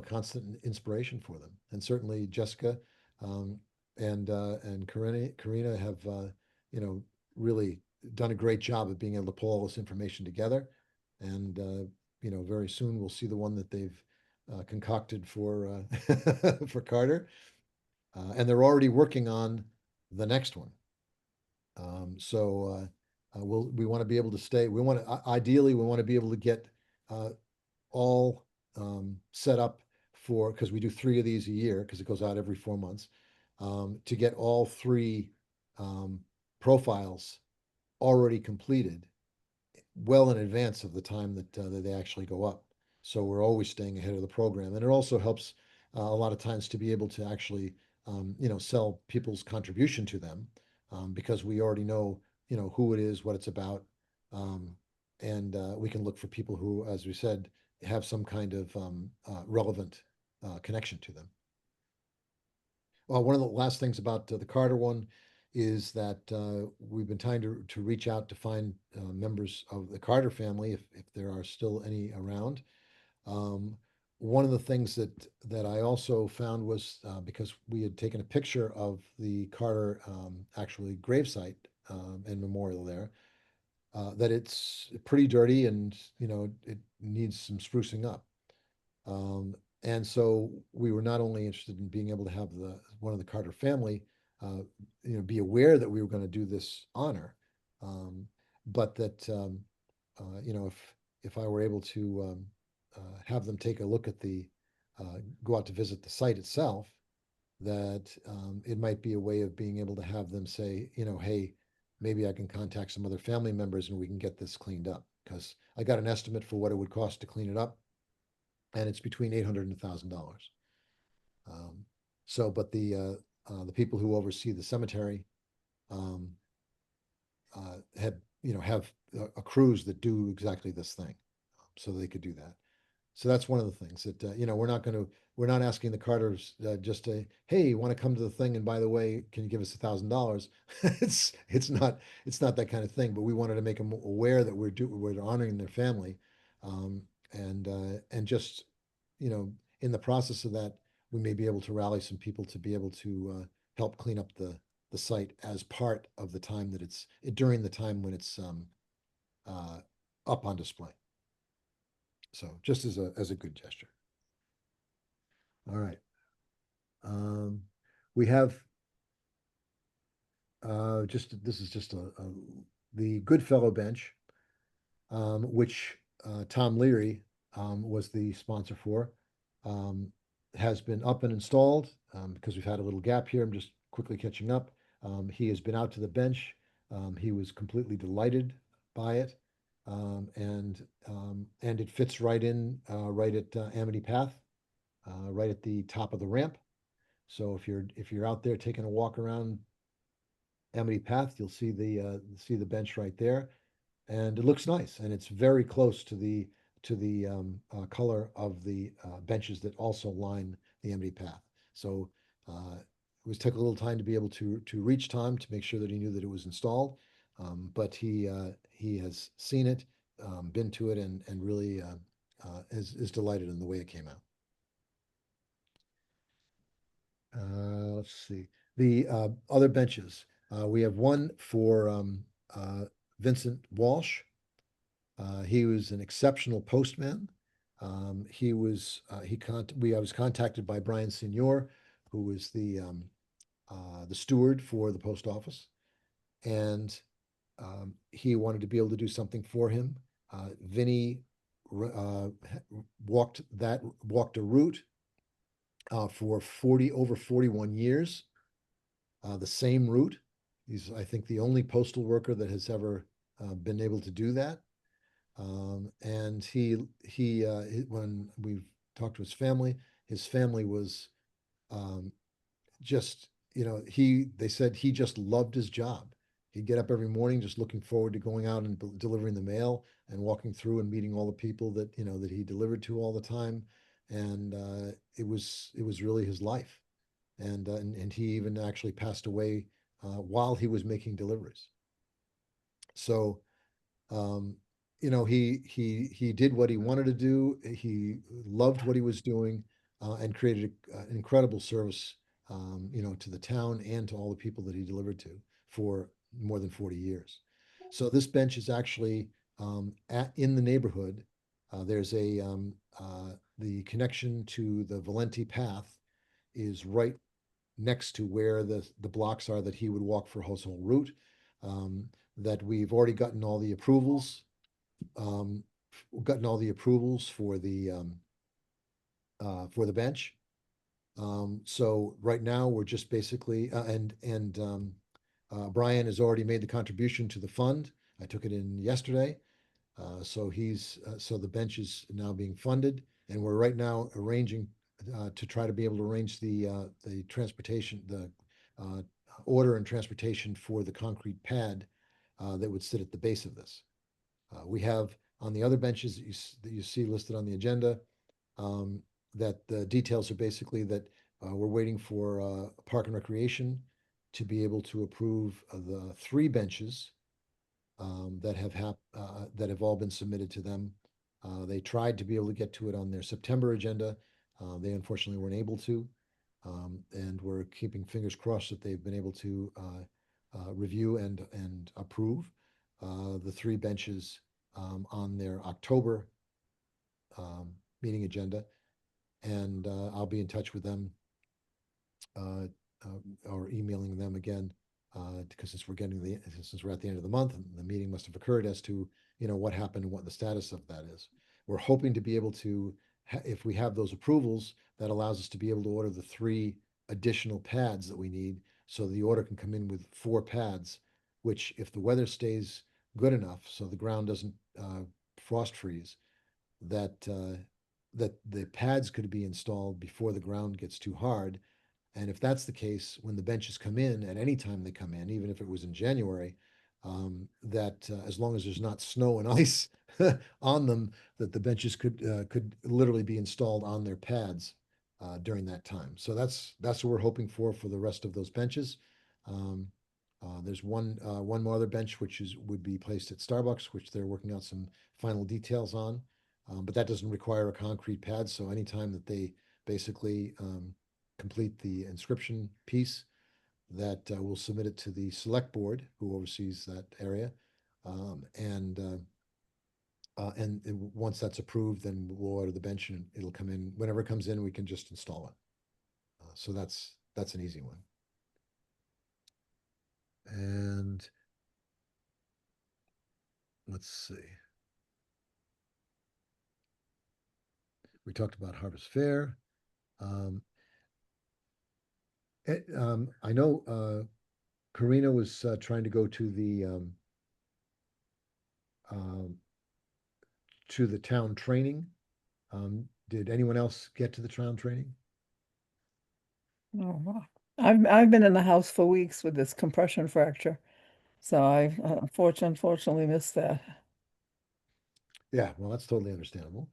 constant inspiration for them. And certainly Jessica, um, and Karina have, you know, really done a great job of being able to pull all this information together. And very soon we'll see the one that they've concocted for for Carter. And they're already working on the next one. We want to be able to stay. We want to ideally we want to be able to get uh, all set up for, because we do 3 of these a year because it goes out every 4 months, to get all 3 um, profiles already completed well in advance of the time that they actually go up. So we're always staying ahead of the program, and it also helps a lot of times to be able to actually sell people's contribution to them, because we already know who it is, what it's about, um, and we can look for people who, as we said, have some kind of relevant connection to them. Well, one of the last things about the Carter one is that we've been trying to reach out to find members of the Carter family, if there are still any around. Um, One of the things that I also found was, because we had taken a picture of the Carter actually gravesite and memorial there, that it's pretty dirty and it needs some sprucing up. Um, and so we were not only interested in being able to have one of the Carter family, uh, be aware that we were going to do this honor, um, but that if I were able to have them take a look at go out to visit the site itself, that it might be a way of being able to have them say, hey, maybe I can contact some other family members and we can get this cleaned up, because I got an estimate for what it would cost to clean it up, and it's between 800 and $1,000. Um, but the people who oversee the cemetery um, have a crews that do exactly this thing, so they could do that. So that's one of the things that we're not asking the Carters just to, hey, you want to come to the thing, and by the way, can you give us $1,000? It's not that kind of thing. But we wanted to make them aware that we're honoring their family, um, and just you know in the process of that, we may be able to rally some people to be able to help clean up the site as part of the time that it's during the time when it's uh, up on display. So just as a good gesture. All right. Um, we have this is just the Goodfellow bench, which Tom Leary was the sponsor for, um, has been up and installed, because we've had a little gap here. I'm just quickly catching up. He has been out to the bench. He was completely delighted by it, and it fits right in, right at Amity Path, right at the top of the ramp. So if you're out there taking a walk around Amity Path, you'll see the bench right there, and it looks nice, and it's very close to the color of the benches that also line the Amity Path. So it was took a little time to be able to reach Tom to make sure that he knew that it was installed, but he has seen it, been to it, and really is delighted in the way it came out. Let's see. The other benches. We have one for Vincent Walsh. He was an exceptional postman. I was contacted by Brian Senior, who was the steward for the post office, and he wanted to be able to do something for him. Vinny uh, walked a route for over 41 years, the same route. He's, I think, the only postal worker that has ever been able to do that. And when we've talked to his family was um, just, they said he just loved his job. He'd get up every morning just looking forward to going out and delivering the mail and walking through and meeting all the people that, that he delivered to all the time. And it was really his life. And he even actually passed away while he was making deliveries. So um, he did what he wanted to do. He loved what he was doing, and created an incredible service, to the town and to all the people that he delivered to for more than 40 years. So this bench is actually in the neighborhood. There's the connection to the Valenti path is right next to where the blocks are that he would walk for household route. That we've already um, gotten all the approvals for the bench. So right now we're just basically Brian has already made the contribution to the fund. I took it in yesterday. So the bench is now being funded, and we're right now arranging to try to be able to arrange the transportation, the uh, order and transportation for the concrete pad that would sit at the base of this. We have on the other benches that you see listed on the agenda, um, that the details are basically that we're waiting for Park and Recreation to be able to approve the three benches that have all been submitted to them. They tried to be able to get to it on their September agenda. They unfortunately weren't able to. And we're keeping fingers crossed that they've been able to review and approve the three benches on their October um, meeting agenda. And I'll be in touch with them uh, or emailing them again, because since we're at the end of the month, and the meeting must have occurred as to what happened and what the status of that is. We're hoping to be able to, if we have those approvals, that allows us to be able to order the three additional pads that we need, so the order can come in with four pads, which if the weather stays good enough, so the ground doesn't frost freeze, that the pads could be installed before the ground gets too hard. And if that's the case, when the benches come in, at any time they come in, even if it was in January, that as long as there's not snow and ice on them, that the benches could literally be installed on their pads during that time. So that's what we're hoping for the rest of those benches. Um, there's one more other bench which would be placed at Starbucks, which they're working out some final details on. But that doesn't require a concrete pad. So anytime that they basically complete the inscription piece, that we'll submit it to the select board who oversees that area. And once that's approved, then we'll order the bench and it'll come in. Whenever it comes in, we can just install it. So that's an easy one. And let's see. We talked about Harvest Fair. Um, I know Karina was trying to go um, to the town training. Did anyone else get to the town training? Oh, wow. I've been in the house for weeks with this compression fracture, so I've unfortunately missed that. Yeah, well, that's totally understandable.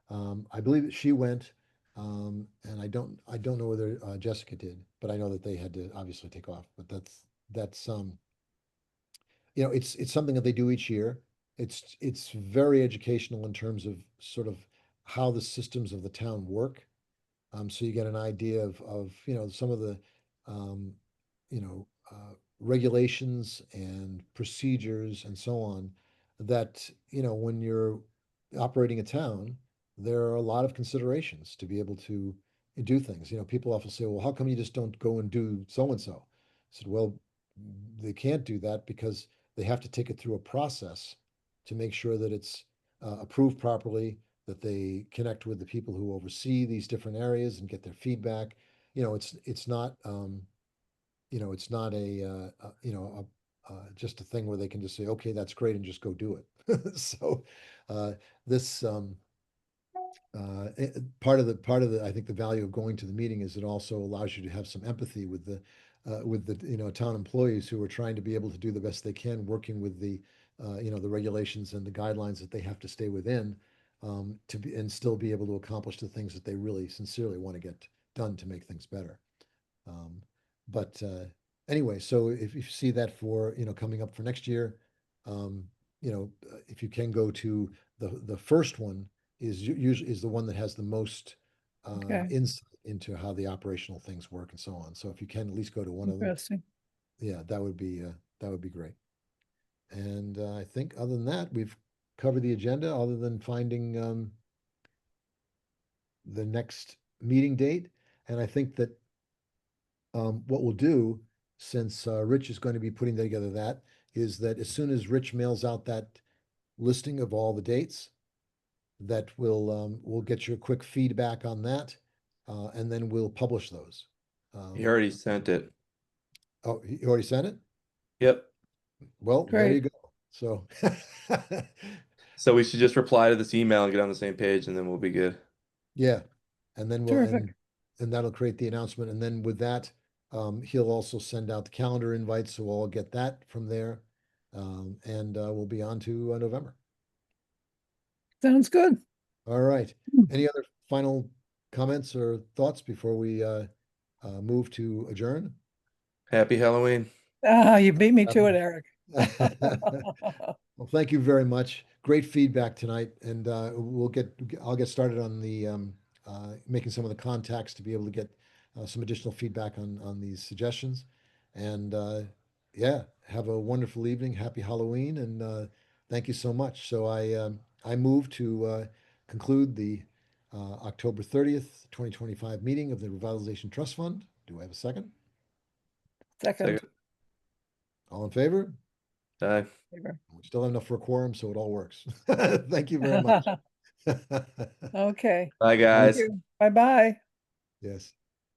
I believe that she went, and I don't know whether Jessica did, but I know that they had to obviously take off. But that's it's something that they do each year. It's very educational in terms of sort of how the systems of the town work. So you get an idea of some of the um, regulations and procedures and so on, that when you're operating a town, there are a lot of considerations to be able to do things. People often say, well, how come you just don't go and do so and so? I said, well, they can't do that because they have to take it through a process to make sure that it's approved properly, that they connect with the people who oversee these different areas and get their feedback. It's not just a thing where they can just say, okay, that's great, and just go do it. So uh, this part of the I think the value of going to the meeting is it also allows you to have some empathy with with the, town employees who are trying to be able to do the best they can, working with the, the regulations and the guidelines that they have to stay within, to be, and still be able to accomplish the things that they really sincerely want to get done to make things better. Um, but anyway, so if you see that for, coming up for next year, if you can go to the first one usually is the one that has the most Okay, insight into how the operational things work and so on. So if you can at least go to one of them, interesting. yeah, that would be great. And I think other than that, we've covered the agenda, other than finding the next meeting date. And I think that what we'll do, since Rich is going to be putting together that, is that as soon as Rich mails out that listing of all the dates, that we'll get your quick feedback on that, and then we'll publish those. He Um, already sent it. oh, you already sent it? Yep. Well, there you Great, go. So, So we should just reply to this email and get on the same page, and then we'll be good. yeah, and then terrific. and that'll create the announcement, and then with that, he'll also send out the calendar invites, so we'll all get that from there, and we'll be on to November. Sounds good. All right. Any other final comments or thoughts before we move to adjourn? Happy Halloween. Ah, you beat me to it, Eric. Well, thank you very much. Great feedback tonight, and I'll get started on the making some of the contacts to be able to get some additional feedback on these suggestions. And yeah, have a wonderful evening. Happy Halloween, and thank you so much. So I move to conclude the October 30th, 2025 meeting of the Revitalization Trust Fund. Do I have a second? Second. Second. All in favor? Bye. We still have enough for a quorum, so it all works. Thank you very much. Okay, Bye, thank guys. you. Bye-bye. Yes.